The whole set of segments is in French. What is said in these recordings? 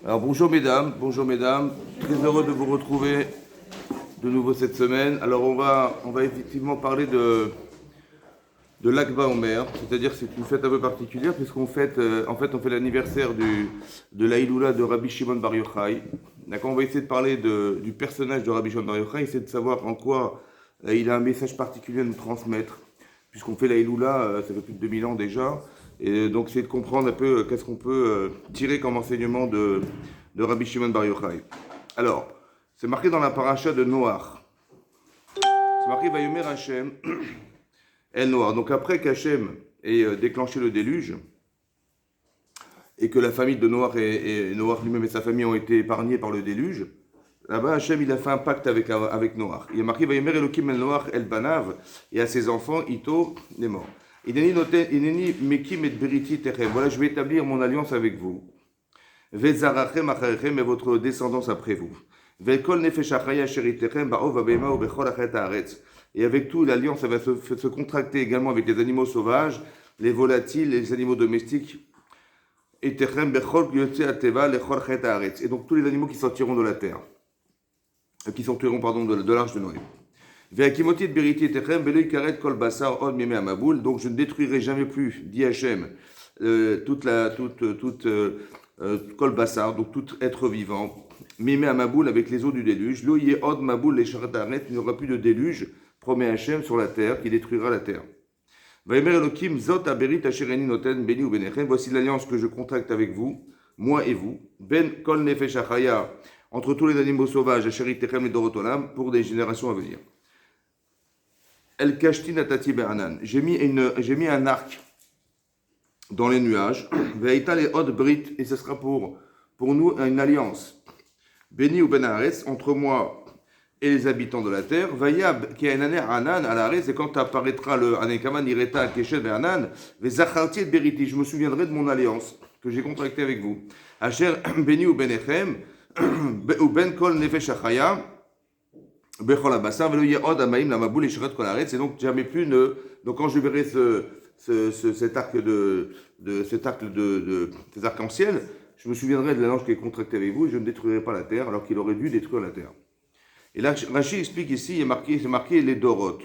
Alors bonjour mesdames, très heureux de vous retrouver de nouveau cette semaine. Alors on va effectivement parler de l'Akba Omer, c'est-à-dire que c'est une fête un peu particulière puisqu'on fête, on fait l'anniversaire de la Iloula de Rabbi Shimon Bar Yochai. D'accord, on va essayer de parler du personnage de Rabbi Shimon Bar Yochai, essayer de savoir en quoi il a un message particulier à nous transmettre, puisqu'on fait la Iloula, ça fait plus de 2000 ans déjà. Et donc, c'est de comprendre un peu qu'est-ce qu'on peut tirer comme enseignement de Rabbi Shimon Bar Yochai. Alors, c'est marqué dans la paracha de Noach. C'est marqué Vayomer Hashem El Noach. Donc, après qu'Hachem ait déclenché le déluge, et que la famille de Noach et Noach lui-même et sa famille ont été épargnés par le déluge, là-bas, Hachem, il a fait un pacte avec Noach. Il a marqué Vayomer Elokim El Noach El Banav, et à ses enfants, Ito, les morts. Ineni mekim et beriti techem. Voilà, je vais établir mon alliance avec vous. Vezarachem acharechem et votre descendance après vous. Velkol nefesh achaya sheritechem ba'ov abema ou bechol achet haaretz. Et avec tout, l'alliance va se contracter également avec les animaux sauvages, les volatiles, les animaux domestiques. Et techem bechol yotze ateva lechol achet haaretz. Et donc tous les animaux qui sortiront de la terre, qui sortiront de l'arche de Noé. Donc je ne détruirai jamais plus, dit Hachem, kol basar, donc tout être vivant, mimé à Maboul avec les eaux du déluge. Lo yé od Maboul les charataret, il n'y aura plus de déluge, promet Hachem sur la terre, qui détruira la terre. Vaïmer Elohim zot aberit ashereni noten beni ou benechem. Voici l'alliance que je contracte avec vous, moi et vous. Ben kol nefesh achaya, entre tous les animaux sauvages, asherit techem et dorotolam, pour des générations à venir. El kashti natati be'anan. J'ai mis un arc dans les nuages. Ve'ita le od brit, et ce sera pour nous une alliance. Béni ou ben haaretz, entre moi et les habitants de la terre. Vayab ki enaner anan al haaretz, et quand apparaîtra le anekaman ireta al keshet ve'anan, ve'zacharti et beriti, je me souviendrai de mon alliance que j'ai contractée avec vous. Asher béni ou benechem, ou ben kol nefesh achaya. Et donc jamais plus ne. Donc quand je verrai cet arc-en-ciel, je me souviendrai de l'alliance qui est contractée avec vous et je ne détruirai pas la terre alors qu'il aurait dû détruire la terre. Et là, Rachid explique ici, c'est marqué les Doroth.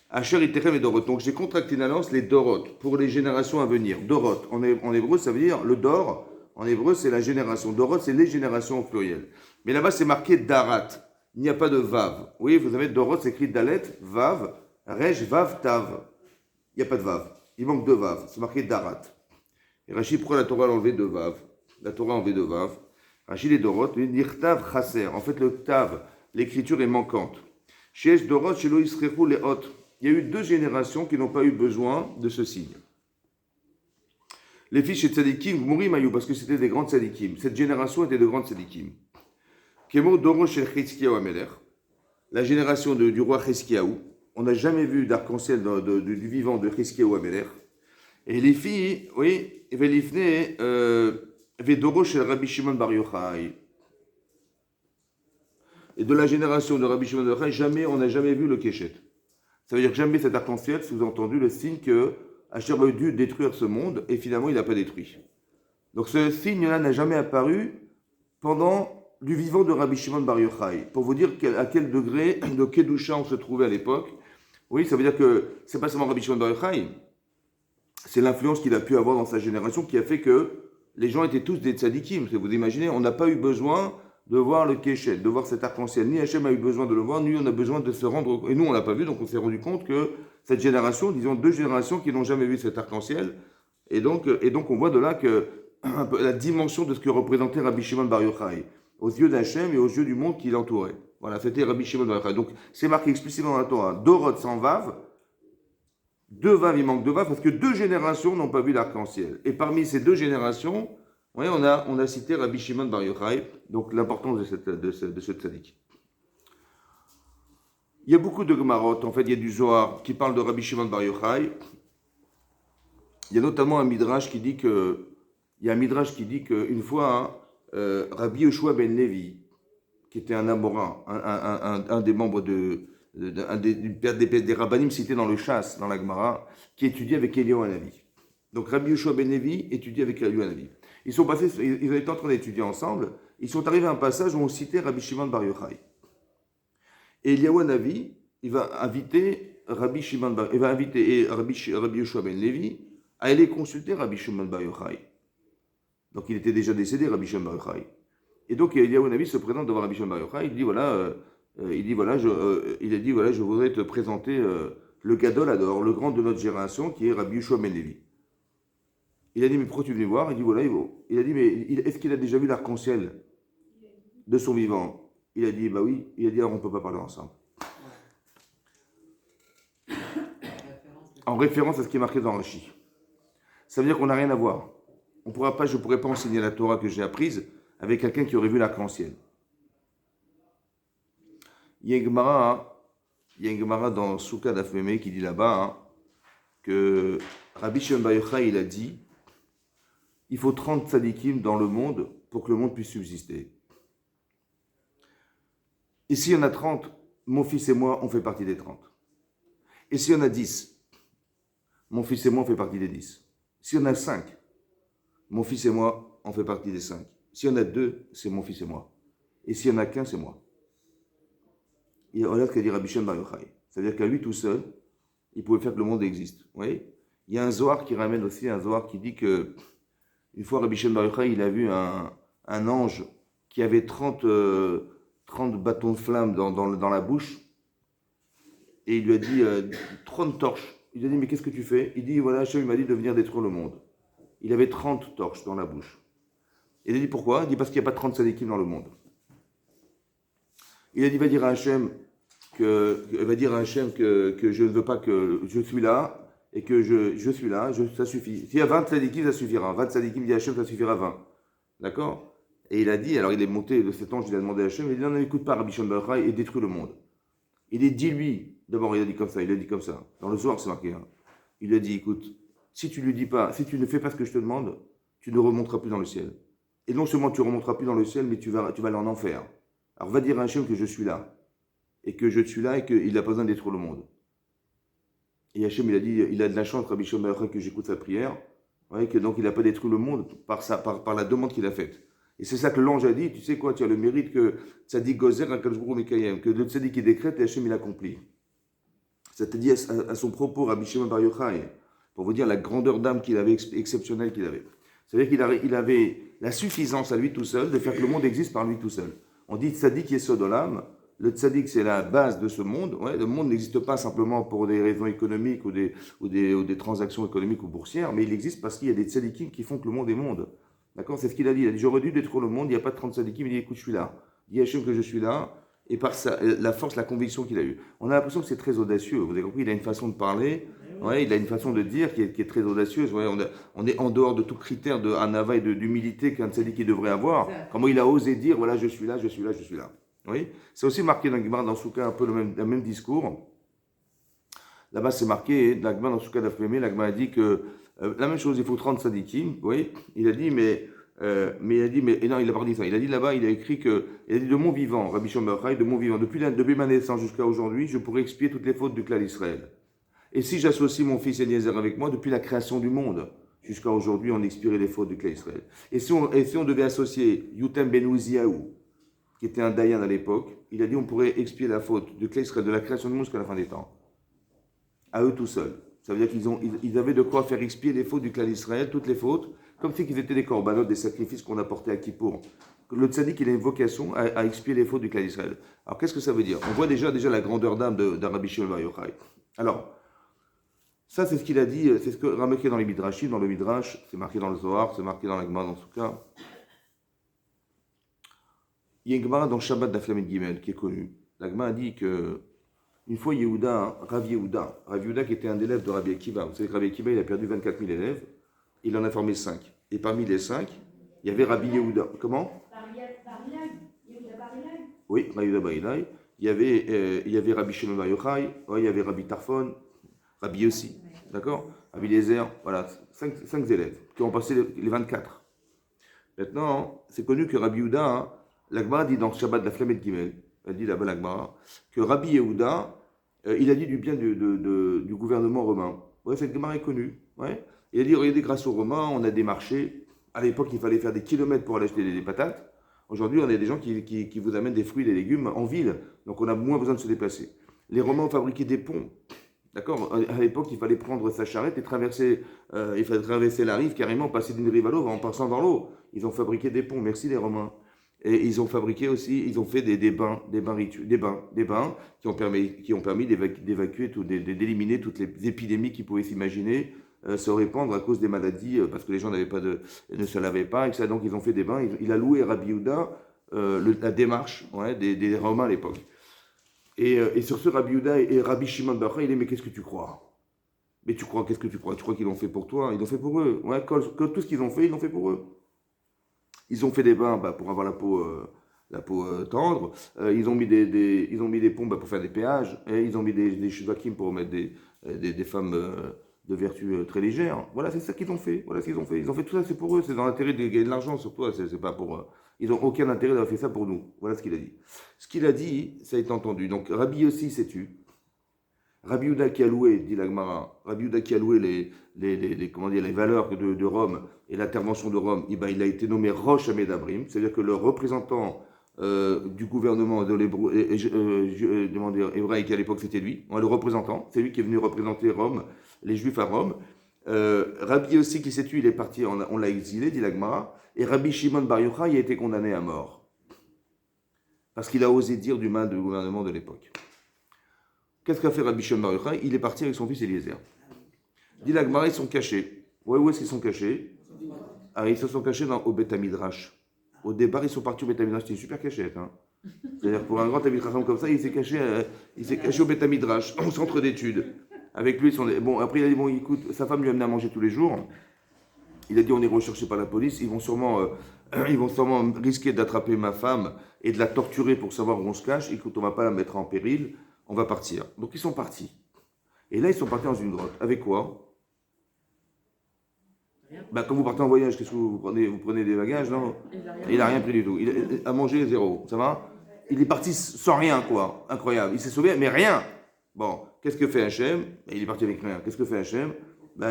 Asher Itechem et Doroth. Donc j'ai contracté une alliance, les Doroth, pour les générations à venir. Doroth, en hébreu, ça veut dire le Dor, en hébreu, c'est la génération. Doroth, c'est les générations au pluriel. Mais là-bas, c'est marqué Darat. Il n'y a pas de Vav. Oui, vous avez Doroth, c'est écrit Dalet, Vav, Rej, Vav, Tav. Il n'y a pas de Vav. Il manque deux Vav. C'est marqué Darat. Et Rachid, pourquoi la Torah a enlevé deux Vav? La Torah a enlevé deux Vav. Rachid et Doroth, Nirtav, Chaser. En fait, le Tav, l'écriture est manquante. Sheesh Doroth, Shelo Yisrechu, les Hot. Il y a eu deux générations qui n'ont pas eu besoin de ce signe. Les fils chez Tzadikim, Mourim Ayou, parce que c'était des grandes Tzadikim. Cette génération était de grandes Tzadikim. Kemo Doro shel Chizkiyahu Amelech, la génération du roi Chizkiyahu. On n'a jamais vu d'arc-en-ciel du vivant de Chizkiyahu Amelech. Et les filles, oui, Velifne, Vedoro shel Rabbi Shimon Bar Yochai. Et de la génération de Rabbi Shimon Bar Yochai, on n'a jamais vu le Keshet. Ça veut dire que jamais cet arc-en-ciel, sous-entendu le signe que Hachem aurait dû détruire ce monde et finalement il n'a pas détruit. Donc ce signe-là n'a jamais apparu pendant du vivant de Rabbi Shimon Bar Yochai, pour vous dire à quel degré de Kedusha on se trouvait à l'époque. Oui, ça veut dire que c'est pas seulement Rabbi Shimon Bar Yochai, c'est l'influence qu'il a pu avoir dans sa génération qui a fait que les gens étaient tous des tzadikim. Vous imaginez, on n'a pas eu besoin de voir le Keshet, de voir cet arc-en-ciel. Ni Hachem a eu besoin de le voir, ni on a besoin de se rendre. Et nous, on l'a pas vu, donc on s'est rendu compte que cette génération, disons deux générations qui n'ont jamais vu cet arc-en-ciel, et donc on voit de là que la dimension de ce que représentait Rabbi Shimon Bar Yochai aux yeux d'Hachem et aux yeux du monde qui l'entourait. Voilà, c'était Rabbi Shimon Bar Yochai. Donc, c'est marqué explicitement dans la Torah. Doroth sans Vav, deux Vav, il manque deux Vav, parce que deux générations n'ont pas vu l'arc-en-ciel. Et parmi ces deux générations, oui, on a cité Rabbi Shimon Bar Yochai, donc l'importance de ce tzaddik. Il y a beaucoup de Gemarot, en fait, il y a du Zohar qui parle de Rabbi Shimon Bar Yochai. Il y a notamment un Midrash qui dit qu'une fois, Rabbi Yoshua ben Levi, qui était un Amora, un des membres des rabbanim cités dans le Chasse, dans la Gemara, qui étudiait avec Eliyahu Hanavi. Donc Rabbi Yoshua ben Levi étudie avec Eliyahu Hanavi. Ils étaient en train d'étudier ensemble. Ils sont arrivés à un passage où on citait Rabbi Shimon Bar Yochai. Et Eliyahu Hanavi, il va inviter Rabbi Shimon Bar, il va inviter Rabbi Yoshua ben Levi à aller consulter Rabbi Shimon Bar Yochai. Donc il était déjà décédé, Rabbi Shimon Bar Yochai. Et donc Eliyahu Hanavi se présente devant Rabbi Shimon Bar Yochai. Il dit voilà, je voudrais te présenter le Gadol Ador, le grand de notre génération, qui est Rabbi Yoshua ben Levi. Il a dit mais pourquoi tu es venu voir? Il dit voilà, il a dit mais est-ce qu'il a déjà vu l'arc-en-ciel de son vivant? Il a dit bah oui. Il a dit alors on ne peut pas parler ensemble. En référence à ce qui est marqué dans Rashi. Ça veut dire qu'on n'a rien à voir. Je ne pourrais pas enseigner la Torah que j'ai apprise avec quelqu'un qui aurait vu l'arc-en-ciel. Il y a une Gemara dans Souka d'Afmeme qui dit là-bas que Rabbi Shimon Bar Yochai il a dit il faut 30 tzadikim dans le monde pour que le monde puisse subsister. Et s'il y en a 30, mon fils et moi, on fait partie des 30. Et s'il y en a 10, mon fils et moi, on fait partie des 10. S'il y en a 5, mon fils et moi, on fait partie des 5. S'il y en a 2, c'est mon fils et moi. Et s'il y en a qu'un, c'est moi. Et voilà ce qu'a dit Rabbi Shimon Bar Yochai. C'est-à-dire qu'à lui tout seul, il pouvait faire que le monde existe. Vous voyez? Il y a un Zohar qui ramène aussi un Zohar qui dit que une fois Rabbi Shimon Bar Yochai, il a vu un ange qui avait 30 bâtons de flammes dans la bouche. Et il lui a dit 30 torches. Il lui a dit mais qu'est-ce que tu fais? Il dit voilà, Hachem m'a dit de venir détruire le monde. Il avait 30 torches dans la bouche. Il a dit pourquoi? Il dit parce qu'il n'y a pas 30 tzadikim dans le monde. Il a dit va dire à Hachem que je ne veux pas que je suis là et que je suis là, ça suffit. S'il y a 20 tzadikim, ça suffira. 20 tzadikim, dit Hachem, ça suffira 20. D'accord? Et il a dit, alors il est monté de cet ange, il a demandé à Hachem, il a dit non, n'écoute pas Rabbi Shimon Bar Yochai et détruis le monde. Il a dit lui, d'abord il a dit comme ça, dans le Zohar c'est marqué. Il a dit écoute, si tu lui dis pas, si tu ne fais pas ce que je te demande, tu ne remonteras plus dans le ciel. Et non seulement tu ne remonteras plus dans le ciel, mais tu vas aller en enfer. Alors va dire à Hachem que je suis là. Et que je suis là et qu'il n'a pas besoin de détruire le monde. Et Hachem, il a dit, il a de la chance, Rabbi Shimon Bar Yochai, que j'écoute sa prière. Ouais, que donc il n'a pas détruit le monde par la demande qu'il a faite. Et c'est ça que l'ange a dit, tu sais quoi, tu as le mérite que Tzadik Gozer, que le Tzadik qui décrète et Hachem il accomplit. Ça te dit à son propos, Rabbi Shimon Bar Yochai, pour vous dire la grandeur d'âme qu'il avait, exceptionnelle qu'il avait. C'est-à-dire qu'il avait la suffisance à lui tout seul de faire que le monde existe par lui tout seul. On dit Tzadik Yesod Olam, le Tzadik c'est la base de ce monde. Ouais, le monde n'existe pas simplement pour des raisons économiques ou des transactions économiques ou boursières, mais il existe parce qu'il y a des Tzadikim qui font que le monde est monde. D'accord? C'est ce qu'il a dit. Il a dit j'aurais dû détruire le monde, il n'y a pas de 30 tzadikim. Il dit écoute, je suis là. Il dit Hachem que je suis là. Et par la force, la conviction qu'il a eue. On a l'impression que c'est très audacieux. Vous avez compris, il a une façon de parler, ouais, il a une façon de dire qui est très audacieuse. Ouais, on est en dehors de tout critère de hanava et d'humilité qu'un tzadik devrait avoir. Comment il a osé dire voilà, je suis là, je suis là, je suis là. Oui? C'est aussi marqué dans le Gemara, dans Souka, un peu le même discours. Là-bas, c'est marqué, dans le Gemara, dans Souka d'Aflemé, la Gemara a dit que la même chose, il faut 30 tzadikim. Oui? Il a dit, mais non, il n'a pas dit ça. Il a dit là-bas, il a écrit que, il a dit de mon vivant, Rabbi Shimon Bar Yochai, de mon vivant, depuis ma naissance jusqu'à aujourd'hui, je pourrais expier toutes les fautes du clan d'Israël. Et si j'associe mon fils Eliezer avec moi, depuis la création du monde jusqu'à aujourd'hui, on expirait les fautes du clan d'Israël. Et si on devait associer Yutem Ben Uziaou, qui était un Dayan à l'époque, il a dit on pourrait expier la faute du clan d'Israël de la création du monde jusqu'à la fin des temps. À eux tout seuls. Ça veut dire qu'ils avaient de quoi faire expier les fautes du clan d'Israël, toutes les fautes, comme si qu'ils étaient des corbanotes, des sacrifices qu'on apportait à Kippour. Le tzaddik, il a une vocation à expier les fautes du clan d'Israël. Alors, qu'est-ce que ça veut dire? On voit déjà la grandeur d'âme de Rabbi Shimon Bar Yochai. Alors, ça, c'est ce qu'il a dit, c'est ce que marqué dans les Midrashim, dans le Midrash, c'est marqué dans le Zohar, c'est marqué dans la Gemara, dans ce cas. Il y a une Gemara dans Shabbat d'Aflamet Gimel, qui est connue. La Gemara dit que une fois, Rav Yehuda, qui était un élève de Rabbi Akiva, vous savez que Rabbi Akiva, il a perdu 24 000 élèves, il en a formé 5. Et parmi les 5, il y avait Rabbi Yehuda. Comment? Oui, Rabbi Yehuda Barilai. Il y avait Rabbi Shimon Bar Yochai, il y avait Rabbi Tarfon, Rabbi Yossi, d'accord? Rabbi Eliezer, voilà, 5 élèves qui ont passé les 24. Maintenant, c'est connu que Rabbi Yehuda, l'Agmara dit dans Shabbat de la Flamme de Gimel, elle dit là-bas l'Agmara, que Rabbi Yehuda, il a dit du bien du gouvernement romain. Ouais, cette Gemara est connue. Ouais. Il a dit regardez, grâce aux Romains, on a des marchés, À l'époque, il fallait faire des kilomètres pour aller acheter des patates. Aujourd'hui, on a des gens qui vous amènent des fruits et des légumes en ville. Donc, on a moins besoin de se déplacer. Les Romains ont fabriqué des ponts. D'accord. À l'époque, il fallait prendre sa charrette et traverser, il fallait traverser la rive, carrément passer d'une rive à l'autre en passant dans l'eau. Ils ont fabriqué des ponts, merci les Romains. Et ils ont fabriqué aussi, ils ont fait des bains, des bains qui ont permis d'évacuer, d'éliminer toutes les épidémies qui pouvaient s'imaginer se répandre à cause des maladies, parce que les gens ne se lavaient pas, et que ça, donc ils ont fait des bains. Il a loué Rabbi Yehuda la démarche ouais, des Romains à l'époque. Et sur ce, Rabbi Yehuda et Rabbi Shimon Bar Yochai, il est, mais qu'est-ce que tu crois? Mais tu crois, qu'est-ce que tu crois? Tu crois qu'ils l'ont fait pour toi? Ils l'ont fait pour eux. Ouais, tout ce qu'ils ont fait, ils l'ont fait pour eux. Ils ont fait des bains pour avoir la peau tendre. Ils ont mis ils ont mis des pompes pour faire des péages. Et ils ont mis des shvakim pour mettre des femmes de vertu très légères. Voilà, c'est ça qu'ils ont fait. Voilà ce qu'ils ont fait. Ils ont fait tout ça, c'est pour eux. C'est dans l'intérêt de gagner de l'argent, surtout. C'est pas pour eux. Ils n'ont aucun intérêt d'avoir fait ça pour nous. Voilà ce qu'il a dit. Ce qu'il a dit, ça a été entendu. Donc, Rabbi aussi s'est tu. Rabbi Yehuda qui a loué, dit l'Agmara, Rabbi Yehuda qui a loué comment dire, les valeurs de Rome et l'intervention de Rome, il a été nommé Rosh Amedabrim, c'est-à-dire que le représentant du gouvernement de hébraïque à l'époque, c'était lui, le représentant, c'est lui qui est venu représenter Rome, les Juifs à Rome. Rabbi aussi qui s'est tué, il est parti, on l'a exilé, dit l'Agmara, et Rabbi Shimon Bar Yochai a été condamné à mort, parce qu'il a osé dire du mal du gouvernement de l'époque. Qu'est-ce qu'a fait Rabbi Shimon Bar Yochai? Il est parti avec son fils Eliezer. Dit l'Agmara, ils sont cachés. Ouais, où est-ce qu'ils sont cachés? Ils se sont cachés au Beth Midrash. Au départ, ils sont partis au Beth Midrash. C'est une super cachette. Hein. C'est-à-dire, pour un grand Talmid Chacham comme ça, il s'est caché au Beth Midrash, au centre d'études. Avec lui, bon, après, il a dit, bon, écoute, sa femme lui amenait à manger tous les jours. Il a dit, on est recherché par la police. Ils vont sûrement risquer d'attraper ma femme et de la torturer pour savoir où on se cache. Écoute, on ne va pas la mettre en péril. On va partir. Donc ils sont partis. Et là, ils sont partis dans une grotte. Avec quoi? Quand vous partez en voyage, qu'est-ce que vous prenez? Vous prenez des bagages, non? Il n'a rien pris du tout. Il a mangé zéro. Ça va? Il est parti sans rien, quoi. Incroyable. Il s'est sauvé, mais rien. Bon, qu'est-ce que fait Hachem? Il est parti avec rien. Qu'est-ce que fait Hachem?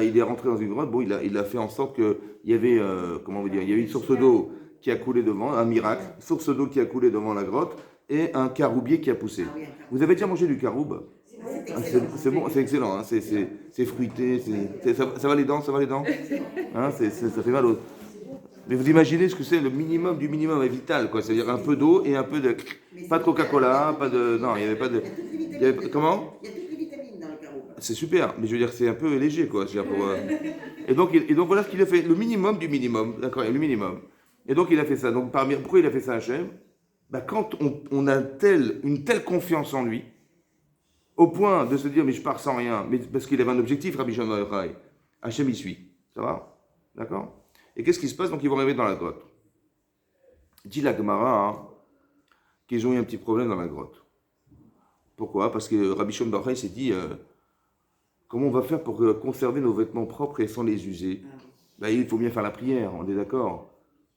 Il est rentré dans une grotte. Bon, il a fait en sorte qu'il y avait, comment vous dire, il y avait une source d'eau qui a coulé devant, un miracle. Source d'eau qui a coulé devant la grotte. Et un caroubier qui a poussé. Vous avez déjà mangé du caroube? C'est bon, c'est excellent, hein, c'est fruité, ça va les dents, ça va les dents hein, ça fait mal aux... Mais vous imaginez ce que c'est le minimum du minimum est vital, quoi. C'est-à-dire un peu d'eau et un peu de... Pas de Coca-Cola, pas de... Non, il n'y avait pas de... Comment? Il y a toutes les vitamines dans le caroube. C'est super, mais je veux dire c'est un peu léger, quoi. Et donc voilà ce qu'il a fait, le minimum du minimum, d'accord, le minimum. Et donc il a fait ça. Donc pourquoi il a fait ça, Hachem? Quand on a une telle confiance en lui, au point de se dire, mais je pars sans rien, mais parce qu'il avait un objectif, Rabbi Shimon Bar Yochai, Hachem y suit. Ça va? D'accord? Et qu'est-ce qui se passe? Donc ils vont arriver dans la grotte. Dit la Gemara qu'ils ont eu un petit problème dans la grotte. Pourquoi? Parce que Rabbi Shimon Bar Yochai s'est dit, comment on va faire pour conserver nos vêtements propres et sans les user? Il faut bien faire la prière, on est d'accord?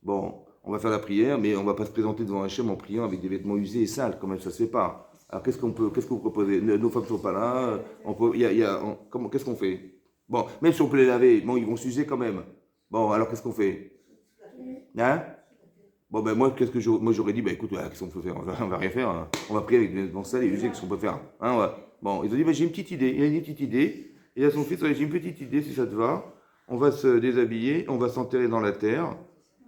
Bon, on va faire la prière, mais on ne va pas se présenter devant Hachem en priant avec des vêtements usés et sales, quand même, ça ne se fait pas. Alors qu'est-ce que vous proposez? Nos femmes ne sont pas là, qu'est-ce qu'on fait? Bon, même si on peut les laver, bon, ils vont s'user quand même. Bon, alors qu'est-ce qu'on fait? Hein? Bon, moi, j'aurais dit, écoute, qu'est-ce qu'on peut faire? On va rien faire, hein. On va prier avec des vêtements sales et usés, qu'est-ce qu'on peut faire? Hein, ouais. Bon, ils ont dit, j'ai une petite idée. Il a une petite idée. Il a son fils, j'ai une petite idée, si ça te va. On va se déshabiller, on va s'enterrer dans la terre.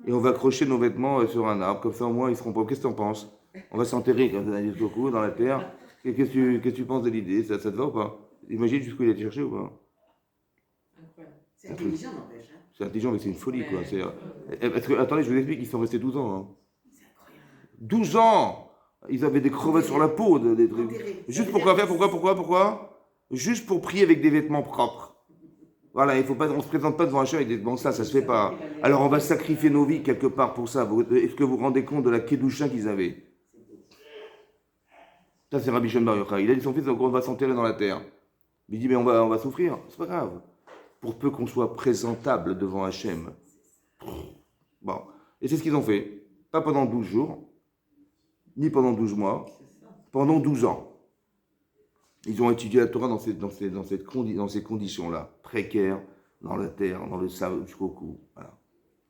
Et on va accrocher nos vêtements sur un arbre, comme ça au moins ils seront pas. Qu'est-ce que tu en penses? On va s'enterrer comme ça, dans la terre. Qu'est-ce que tu penses de l'idée? Ça te va ou pas? Imagine jusqu'où il a été cherché ou pas? Incroyable. C'est intelligent, n'empêche. Hein. C'est intelligent, mais c'est une folie, quoi. Parce que, attendez, je vous explique, ils sont restés 12 ans. Hein. C'est incroyable. 12 ans! Ils avaient des crevettes sur la peau, des trucs. Juste pour quoi faire? Pourquoi? Juste pour prier avec des vêtements propres. Voilà, on ne se présente pas devant Hachem avec des... Bon, ça se fait pas. Alors, on va sacrifier nos vies quelque part pour ça. Est-ce que vous vous rendez compte de la kedusha qu'ils avaient? Ça, c'est Rabbi Shimon Bar Yochai. Il a dit son fils, donc on va s'enterrer dans la terre. Il dit, mais on va souffrir. C'est pas grave. Pour peu qu'on soit présentable devant Hachem. Bon. Et c'est ce qu'ils ont fait. Pas pendant 12 jours, ni pendant 12 mois, pendant 12 ans. Ils ont étudié la Torah dans ces conditions-là, précaires, dans la terre, dans le sable jusqu'au cou. Voilà.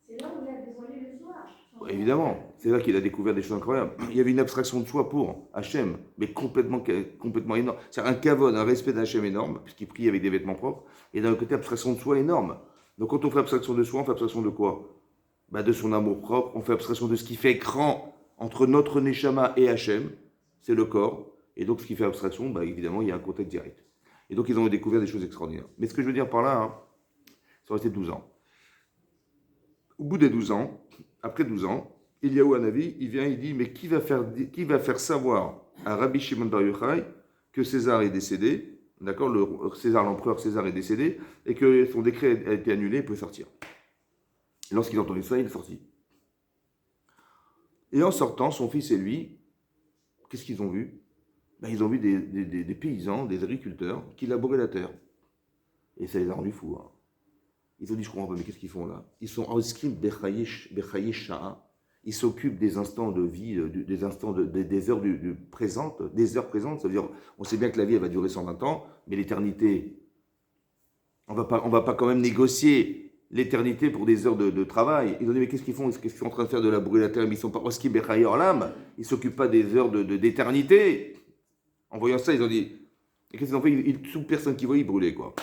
C'est là où il a dévoilé le soir. Évidemment, c'est là qu'il a découvert des choses incroyables. Il y avait une abstraction de soi pour Hachem, mais complètement énorme. C'est un kavod, un respect d'Hachem énorme, puisqu'il prie avec des vêtements propres, et d'un côté, abstraction de soi énorme. Donc quand on fait abstraction de soi, on fait abstraction de quoi? De son amour propre, on fait abstraction de ce qui fait écran entre notre Neshama et Hachem, c'est le corps, et donc ce qui fait abstraction, évidemment, il y a un contact direct. Et donc ils ont découvert des choses extraordinaires. Mais ce que je veux dire par là, ils sont restés 12 ans. Au bout des 12 ans, après 12 ans, Eliyahu Hanavi, il vient, il dit, mais qui va faire savoir à Rabbi Shimon Bar Yochai que César est décédé, d'accord, l'empereur César est décédé, et que son décret a été annulé, il peut sortir. Et lorsqu'il a entendu ça, il est sorti. Et en sortant, son fils et lui, qu'est-ce qu'ils ont vu? Ils ont vu des paysans, des agriculteurs, qui labouraient la terre. Et ça les a rendus fous. Hein. Ils ont dit, je comprends pas, mais qu'est-ce qu'ils font là? Ils sont en skim bechaye sha'a. Ils s'occupent des instants de vie, des instants des heures présentes, des heures présentes. Ça veut dire, on sait bien que la vie, elle va durer 120 ans, mais l'éternité, on va pas quand même négocier l'éternité pour des heures de travail. Ils ont dit, mais qu'est-ce qu'ils font? Qu'est-ce qu'ils sont en train de faire de labourer la terre? Mais ils sont pas en skim bechaye orlam. Ils s'occupent pas des heures d'éternité. En voyant ça, ils ont dit, et qu'est-ce qu'ils ont fait? Toute personne qui voyait, ils brûlaient, quoi.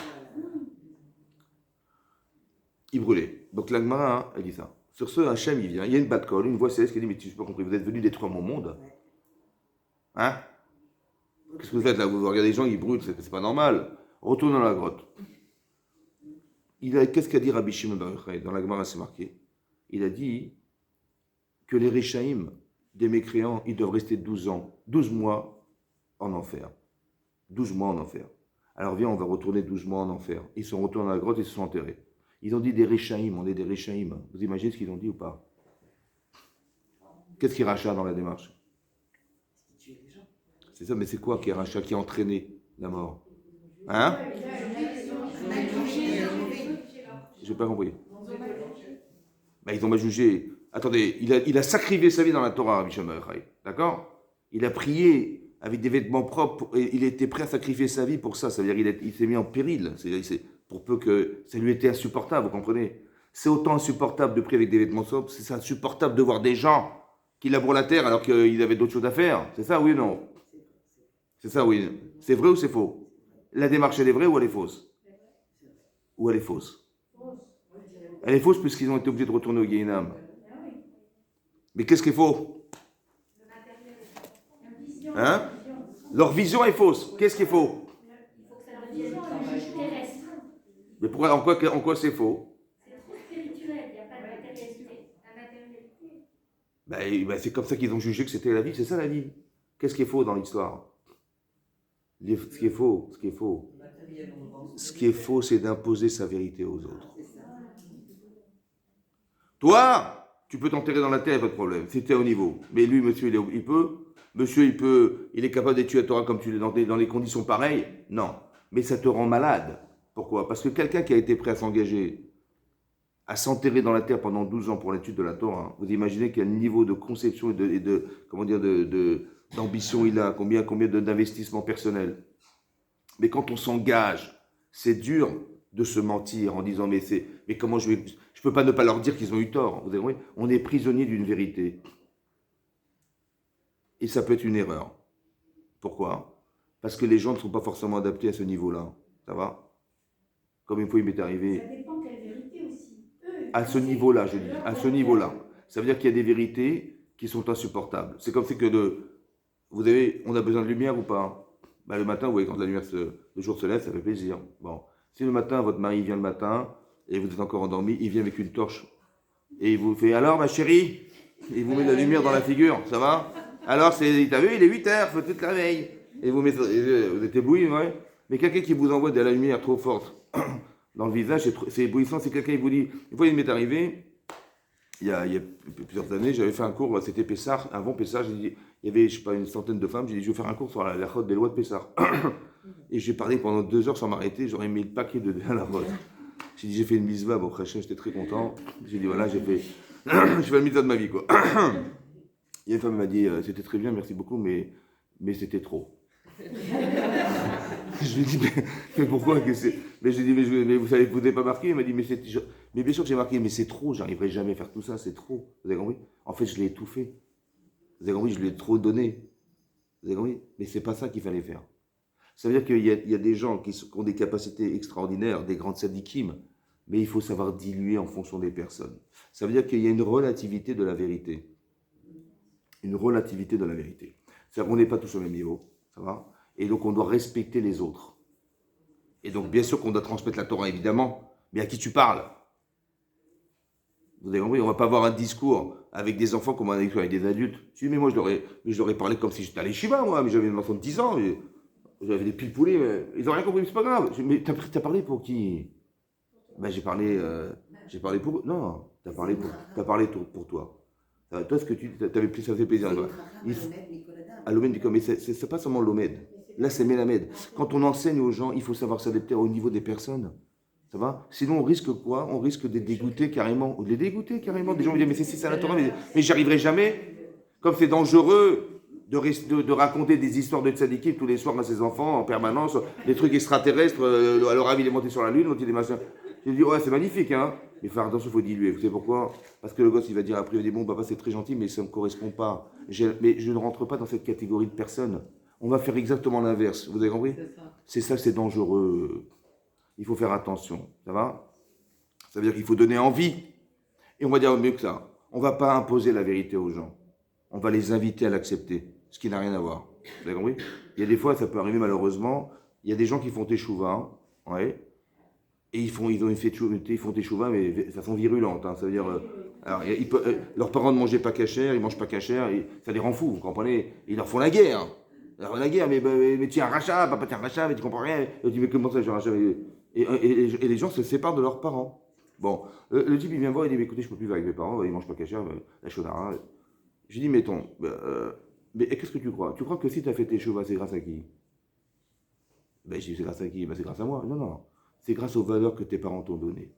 Il brûlait. Donc l'Agmara, elle dit ça. Sur ce, Hachem, il vient. Il y a une batte-colle, une voix céleste qui dit, mais tu n'as pas compris, vous êtes venus détruire mon monde. Hein? Qu'est-ce que vous faites là? Vous regardez les gens, ils brûlent, c'est pas normal. Retourne dans la grotte. Qu'est-ce qu'a dit Rabbi Shimon Bar Yochai? Dans l'Agmara, c'est marqué. Il a dit que les Réchaïm, des mécréants, ils doivent rester 12 ans, 12 mois en enfer. 12 mois en enfer. Alors viens, on va retourner 12 mois en enfer. Ils sont retournés dans la grotte et se sont enterrés. Ils ont dit des Réchaïm, on est des Réchaïm. Vous imaginez ce qu'ils ont dit ou pas? Qu'est-ce qui est rachat dans la démarche? C'est ça, mais c'est quoi qui est rachat, qui a entraîné la mort? Hein? J'ai pas compris. Ils ont mal jugé. Attendez, il a sacrifié sa vie dans la Torah, Rabbi Shimon Bar Yochai. D'accord? Il a prié avec des vêtements propres et il était prêt à sacrifier sa vie pour ça. Ça veut dire qu'il s'est mis en péril. Pour peu que ça lui était insupportable, vous comprenez? C'est autant insupportable de prier avec des vêtements sobres, c'est insupportable de voir des gens qui labourent la terre alors qu'ils avaient d'autres choses à faire. C'est ça, oui ou non? C'est ça, oui. C'est vrai ou c'est faux? La démarche, elle est vraie ou elle est fausse? Ou elle est fausse? Elle est fausse puisqu'ils ont été obligés de retourner au Guéhinam. Mais qu'est-ce qui est faux? Hein? Leur vision est fausse. Qu'est-ce qui est faux? Mais pourquoi, en quoi c'est faux? C'est trop spirituel, il n'y a pas de matérialité. La matérialité. C'est comme ça qu'ils ont jugé que c'était la vie, c'est ça la vie. Qu'est-ce qui est faux dans l'histoire? Ce qui est faux, c'est d'imposer sa vérité aux autres. Toi, tu peux t'enterrer dans la terre, pas de problème, si tu es au niveau. Mais lui, monsieur, il peut. Monsieur, il est capable d'étudier la Torah comme tu l'es dans les conditions pareilles? Non. Mais ça te rend malade. Pourquoi? Parce que quelqu'un qui a été prêt à s'engager, à s'enterrer dans la terre pendant 12 ans pour l'étude de la Torah, vous imaginez quel niveau de conception d'ambition il a, combien d'investissement personnel. Mais quand on s'engage, c'est dur de se mentir en disant mais comment je peux pas ne pas leur dire qu'ils ont eu tort. Vous savez, on est prisonnier d'une vérité. Et ça peut être une erreur. Pourquoi? Parce que les gens ne sont pas forcément adaptés à ce niveau-là. Ça va? Comme une fois, il m'est arrivé. Ça dépend quelle vérité aussi. À ce niveau-là, je dis. À ce niveau-là. Ça veut dire qu'il y a des vérités qui sont insupportables. C'est comme si on a besoin de lumière ou pas? Le matin, vous voyez, quand le jour se lève, ça fait plaisir. Bon. Si le matin, votre mari vient le matin, et vous êtes encore endormi, il vient avec une torche. Et il vous fait, alors ma chérie? Il vous met de la lumière dans la figure, ça va? Alors, t'as vu, il est 8h, faut toute la veille. Et vous êtes ébloui, ouais. Mais quelqu'un qui vous envoie de la lumière trop forte dans le visage, c'est éblouissant. C'est quelqu'un qui vous dit, une fois il m'est arrivé, il y a plusieurs années, j'avais fait un cours, c'était Pessah, avant Pessah, j'ai dit, il y avait, je sais pas, une centaine de femmes, j'ai dit, je vais faire un cours sur la chode des lois de Pessah. Et j'ai parlé pendant 2 heures sans m'arrêter, j'aurais mis le paquet de à la mode. J'ai dit, j'ai fait une mitzvah, bon, Hachem, j'étais très content. J'ai dit, voilà, j'ai fait la mitzvah de ma vie, quoi. Il y a une femme qui m'a dit, c'était très bien, merci beaucoup, mais c'était trop. Je lui ai dit, mais pourquoi que c'est... Mais j'ai dit, mais vous n'avez pas marqué? Il m'a dit, mais bien sûr que j'ai marqué, mais c'est trop, j'arriverai jamais à faire tout ça, c'est trop. Vous avez compris? En fait, je l'ai étouffé. Vous avez compris? Je lui ai trop donné. Vous avez compris? Mais c'est pas ça qu'il fallait faire. Ça veut dire qu'il y a des gens qui ont des capacités extraordinaires, des grandes sadikim, mais il faut savoir diluer en fonction des personnes. Ça veut dire qu'il y a une relativité de la vérité. Une relativité de la vérité. C'est-à-dire qu'on n'est pas tous au même niveau, ça va? Et donc on doit respecter les autres. Et donc bien sûr qu'on doit transmettre la Torah, évidemment, mais à qui tu parles? Vous avez compris? On ne va pas avoir un discours avec des enfants comme on a avec des adultes. Je dis, mais moi je leur ai parlé comme si j'étais à l'Eshiva, moi, mais j'avais un enfant de 10 ans, j'avais des piles poulets, mais ils n'ont rien compris, mais c'est pas grave. Mais t'as parlé pour qui? Ben j'ai parlé pour... Non, t'as parlé pour toi. Toi, ce que tu t'avais plus, ça fait plaisir. À l'Omed du mais c'est pas seulement l'Omed. Là, c'est Mélamed. Quand on enseigne aux gens, il faut savoir s'adapter au niveau des personnes. Ça va? Sinon, on risque quoi? On risque de dégoûter carrément. Ou de les dégoûter carrément. Des gens vont dire, mais c'est ça la Torah, mais j'y arriverai jamais. Comme c'est dangereux de raconter des histoires de tzadikim tous les soirs à ses enfants en permanence, des trucs extraterrestres, alors Rav il est monté sur la lune, l'autre il est machin. J'ai dit, ouais, c'est magnifique, hein. Mais faire attention, il faut diluer. Vous savez pourquoi? Parce que le gosse, il va dire après, il va dire, bon, papa, c'est très gentil, mais ça ne me correspond pas. Mais je ne rentre pas dans cette catégorie de personnes. On va faire exactement l'inverse. Vous avez compris? C'est ça, c'est dangereux. Il faut faire attention. Ça va? Ça veut dire qu'il faut donner envie. Et on va dire mieux que ça. On ne va pas imposer la vérité aux gens. On va les inviter à l'accepter. Ce qui n'a rien à voir. Vous avez compris? Il y a des fois, ça peut arriver malheureusement. Il y a des gens qui font teshuva, ouais. Et ils font teshuva, mais de façon virulente. Hein. Ça veut dire, alors, leurs parents ne mangeaient pas cachère, ils mangent pas cachère, et ça les rend fous, vous comprenez? Ils leur font la guerre. La guerre, mais tu es un rachat, papa tu es un rachat, mais tu comprends rien. Et tu dis, mais comment ça, je suis un rachat? Et les gens se séparent de leurs parents. Bon, le type, il vient me voir, il dit, mais écoutez, je peux plus vivre avec mes parents, ils mangent pas cachère, la chaudara. Je lui dis, mettons, mais qu'est-ce que tu crois? Tu crois que si tu as fait tes chevaux, c'est grâce à qui? Je dis, c'est grâce à qui? C'est grâce à moi. Non, non. C'est grâce aux valeurs que tes parents t'ont données.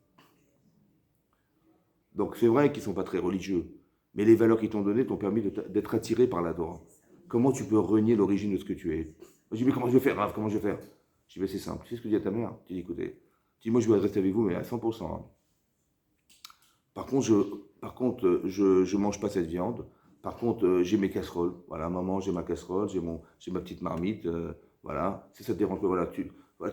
Donc c'est vrai qu'ils ne sont pas très religieux, mais les valeurs qu'ils t'ont données t'ont permis d'être attiré par la Torah. Comment tu peux renier l'origine de ce que tu es? Je dis, mais comment je vais faire, Rav? Comment je vais faire? Je dis, mais c'est simple. Tu sais ce que dit à ta mère? Tu dis, écoutez, tu dis, moi je vais rester avec vous, mais à 100%. Hein. Par contre, je mange pas cette viande. Par contre, j'ai mes casseroles. Voilà, maman, j'ai ma casserole, j'ai ma petite marmite. Voilà, si ça te dérange pas, voilà,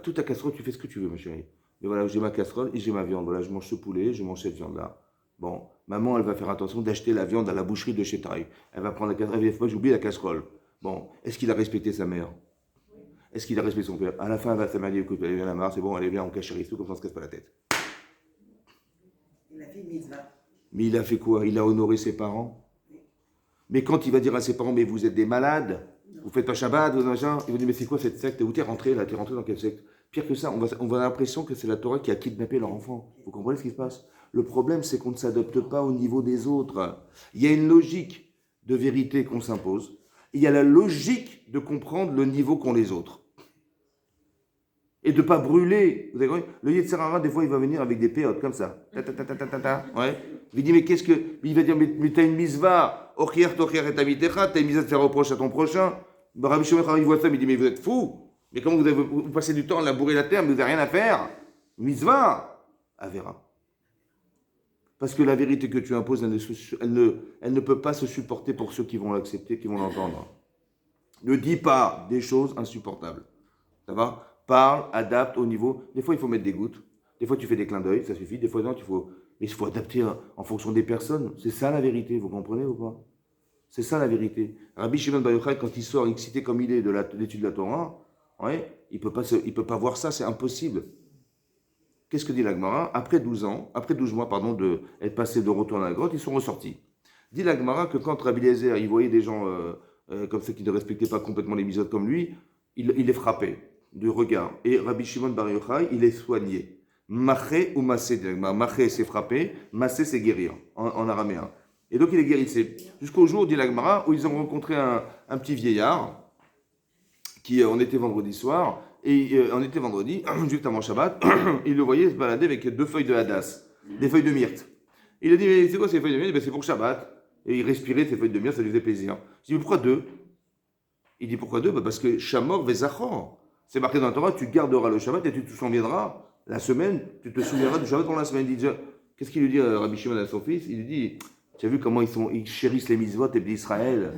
toute ta casserole, tu fais ce que tu veux, ma chérie. Mais voilà, j'ai ma casserole et j'ai ma viande. Voilà, je mange ce poulet, je mange cette viande-là. Bon, maman, elle va faire attention d'acheter la viande à la boucherie de chez Taï. Elle va prendre la casserole. Elle va pas, j'oublie la casserole. Bon, est-ce qu'il a respecté sa mère? Est-ce qu'il a respecté son père? À la fin, elle va sa mère dire, écoute, allez, viens la marre, c'est bon, allez, viens, on cache tout, comme ça, on se casse pas la tête. Il a fait une mitzvah. Mais il a fait quoi? Il a honoré ses parents. Mais quand il va dire à ses parents, mais vous êtes des malades, vous faites un Shabbat, vous machin, il va dire, mais c'est quoi cette secte? Où t'es rentré là? T'es rentré dans quelle secte? Pire que ça, on va avoir l'impression que c'est la Torah qui a kidnappé leur enfant. Vous comprenez ce qui se passe? Le problème, c'est qu'on ne s'adopte pas au niveau des autres. Il y a une logique de vérité qu'on s'impose. Il y a la logique de comprendre le niveau qu'ont les autres. Et de ne pas brûler. Vous avez compris? Le Yetzer Hara, des fois, il va venir avec des péotes comme ça. Ouais. Il dit, mais qu'est-ce que... Il va dire, mais t'as une misva. Ochier, tochier et tamitecha. T'as une misva de faire reproche à ton prochain. Rabbi Shimon, il voit ça, il dit, mais vous êtes fous. Mais comment vous passez du temps à labourer la terre, mais vous n'avez rien à faire? Misva. Avera. Parce que la vérité que tu imposes, elle ne peut pas se supporter pour ceux qui vont l'accepter, qui vont l'entendre. Ne dis pas des choses insupportables. Ça va? Parle, adapte au niveau. Des fois, il faut mettre des gouttes. Des fois, tu fais des clins d'œil, ça suffit. Des fois, non, mais il faut adapter en fonction des personnes. C'est ça la vérité, vous comprenez ou pas? C'est ça la vérité. Rabbi Shimon Bar Yochai, quand il sort excité comme il est de l'étude de la Torah, ouais, il peut pas voir ça, c'est impossible. Qu'est-ce que dit la Gemara? Après 12 mois, d'être passé de retour dans la grotte, ils sont ressortis. Dit la Gemara que quand Rabbi Eliezer, il voyait des gens comme ça qui ne respectaient pas complètement les mitzvot comme lui, il les frappait du regard. Et Rabbi Shimon Bar Yochai, il les soignait. Maché ou massé, dit la Gemara. Maché, c'est frapper, massé, c'est guérir, en araméen. Et donc il les guérissait. Jusqu'au jour, dit la Gemara, où ils ont rencontré un petit vieillard, qui, on était vendredi soir, et on était vendredi, juste avant Shabbat, il le voyait se balader avec 2 feuilles de hadas, des feuilles de myrte. Il a dit, mais c'est quoi ces feuilles de myrte? Ben, c'est pour Shabbat. Et il respirait ces feuilles de myrte, ça lui faisait plaisir. Je dis, mais pourquoi 2? Il dit, pourquoi 2? Ben, parce que Shamor Vezachor, C'est marqué dans la Torah, tu garderas le Shabbat et tu te souviendras la semaine, tu te souviendras du Shabbat pendant la semaine. Il dit, qu'est-ce qu'il lui dit Rabbi Shimon à son fils? Il lui dit, tu as vu comment ils chérissent les mitzvot et d'Israël?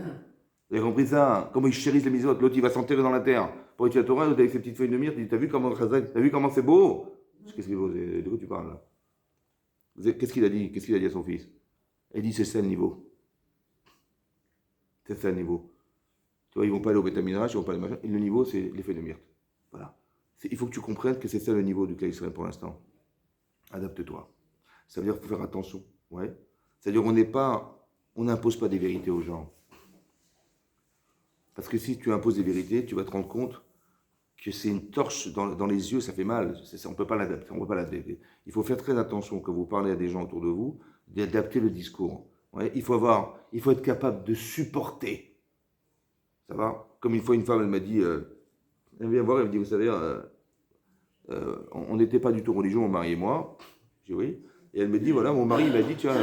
Vous avez compris ça? Comment ils chérissent les mitzvot? L'autre, il va s'enterrer dans la terre pour étudier la Torah, l'autre avec ses petites feuilles de myrte, il dit, t'as vu comment c'est beau? Qu'est-ce qu'il est beau? De quoi tu parles là? Qu'est-ce qu'il a dit? Qu'est-ce qu'il a dit à son fils? Il dit, c'est ça le niveau. C'est ça le niveau. Tu vois, ils ne vont pas aller au Beth Midrash, ils vont pas aller machin. Et le niveau, c'est les feuilles de myrte. Voilà. Il faut que tu comprennes que c'est ça le niveau du Klal Israël pour l'instant. Adapte-toi. Ça veut dire qu'il faut faire attention. Ouais. C'est-à-dire on n'impose pas des vérités aux gens. Parce que si tu imposes des vérités, tu vas te rendre compte que c'est une torche dans les yeux, ça fait mal. On ne peut pas l'adapter. Il faut faire très attention quand vous parlez à des gens autour de vous, d'adapter le discours. Ouais. Il faut être capable de supporter. Ça va? Comme une fois, une femme, elle m'a dit, elle vient voir, elle me dit, vous savez, on n'était pas du tout religieux, mon mari et moi. J'ai dit oui. Et elle me dit, voilà, mon mari, il m'a dit, tiens,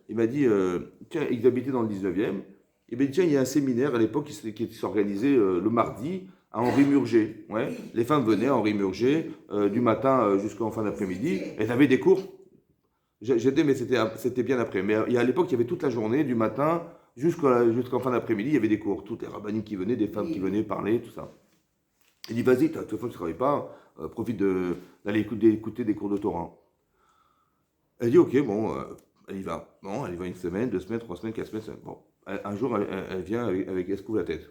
ils habitaient dans le 19e. Il m'a dit, tiens, il y a un séminaire à l'époque qui s'organisait le mardi à Henri Murger. Ouais. Les femmes venaient à Henri Murger du matin jusqu'en fin d'après-midi. Elles avaient des cours. J'étais, mais c'était bien après. Mais à l'époque, il y avait toute la journée, du matin jusqu'en fin d'après-midi, il y avait des cours. Toutes les rabbiniques qui venaient, des femmes qui venaient parler, tout ça. Il dit, vas-y, de toute façon, tu ne travailles pas, profite d'aller écouter des cours de Torah. Elle dit, ok, bon, elle y va. Bon, elle y va 1 semaine, 2 semaines, 3 semaines, 4 semaines. Bon, un jour, elle vient elle se couvre la tête.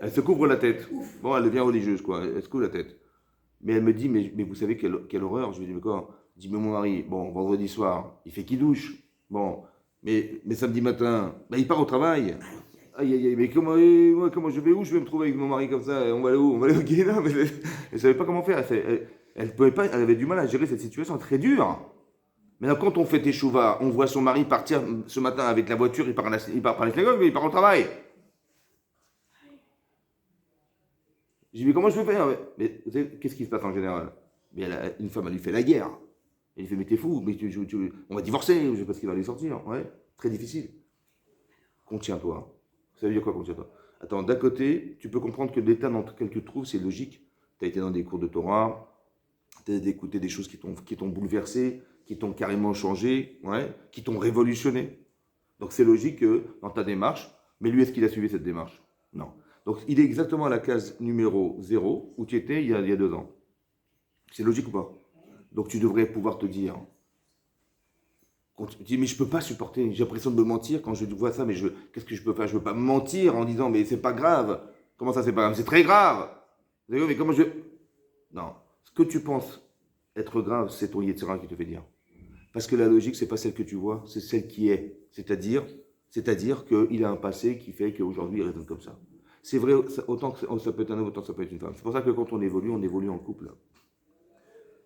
Elle se couvre la tête. Bon, elle devient religieuse, quoi. Elle se couvre la tête. Mais elle me dit, mais vous savez quelle horreur? Je lui dis, mais quoi? Je dis, mais mon mari, bon, vendredi soir, il fait qu'il douche. Bon, mais samedi matin, il part au travail. Aïe, aïe, aïe, mais comment je vais où? Je vais me trouver avec mon mari comme ça? On va aller où? On va aller au Guéna? Mais elle ne savait pas comment faire. Elle pouvait pas, elle avait du mal à gérer cette situation très dure. Maintenant, quand on fait Teshuvah, on voit son mari partir ce matin avec la voiture, il part par les synagogues, mais il part au travail. J'ai dit, mais comment je peux faire? Mais vous savez, qu'est-ce qui se passe en général? Mais une femme, elle lui fait la guerre. Elle lui fait, mais t'es fou, mais on va divorcer, je ne sais pas ce qui va lui sortir. Ouais, très difficile. Contiens-toi. Ça veut dire quoi, contiens-toi? Attends, d'un côté, tu peux comprendre que l'état dans lequel tu te trouves, c'est logique. Tu as été dans des cours de Torah, tu as écouté des choses qui t'ont bouleversé, qui t'ont carrément changé, ouais, qui t'ont révolutionné. Donc c'est logique que dans ta démarche, mais lui, est-ce qu'il a suivi cette démarche? Non. Donc il est exactement à la case numéro 0 où tu étais il y a 2 ans. C'est logique ou pas? Donc tu devrais pouvoir te dire, tu dis, mais je ne peux pas supporter, j'ai l'impression de me mentir quand je vois ça, mais qu'est-ce que je peux faire? Je ne peux pas me mentir en disant, mais c'est pas grave. Comment ça, c'est pas grave? C'est très grave. Mais comment Non. Ce que tu penses être grave, c'est ton Yetzira qui te fait dire. Parce que la logique, c'est pas celle que tu vois, c'est celle qui est. C'est-à-dire qu'il a un passé qui fait qu'aujourd'hui, il raisonne comme ça. C'est vrai, autant que ça peut être un homme, autant que ça peut être une femme. C'est pour ça que quand on évolue en couple.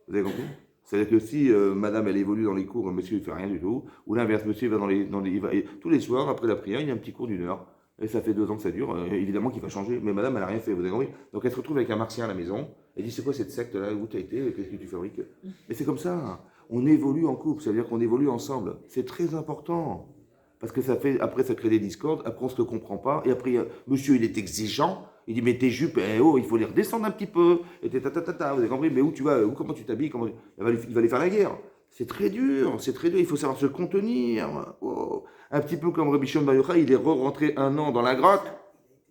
Vous avez compris? C'est-à-dire que si madame, elle évolue dans les cours, monsieur, il ne fait rien du tout, ou l'inverse, monsieur, il va et tous les soirs, après la prière, il y a un petit cours d'1 heure, et ça fait 2 ans que ça dure, évidemment qu'il va changer, mais madame, elle n'a rien fait, vous avez compris? Donc elle se retrouve avec un martien à la maison, elle dit, c'est quoi cette secte-là, où tu as été, qu'est-ce que tu fabriques? Et c'est comme ça, on évolue en couple, c'est-à-dire qu'on évolue ensemble, c'est très important, parce que après ça crée des discordes, après on ne se comprend pas, et après, monsieur, il est exigeant, il dit, mais tes jupes, il faut les redescendre un petit peu. Et vous avez compris, mais où tu vas, comment tu t'habilles, il va aller faire la guerre. C'est très dur, il faut savoir se contenir. Oh. Un petit peu comme Rabbi Shimon Bar Yochai, il est rentré 1 an dans la grotte,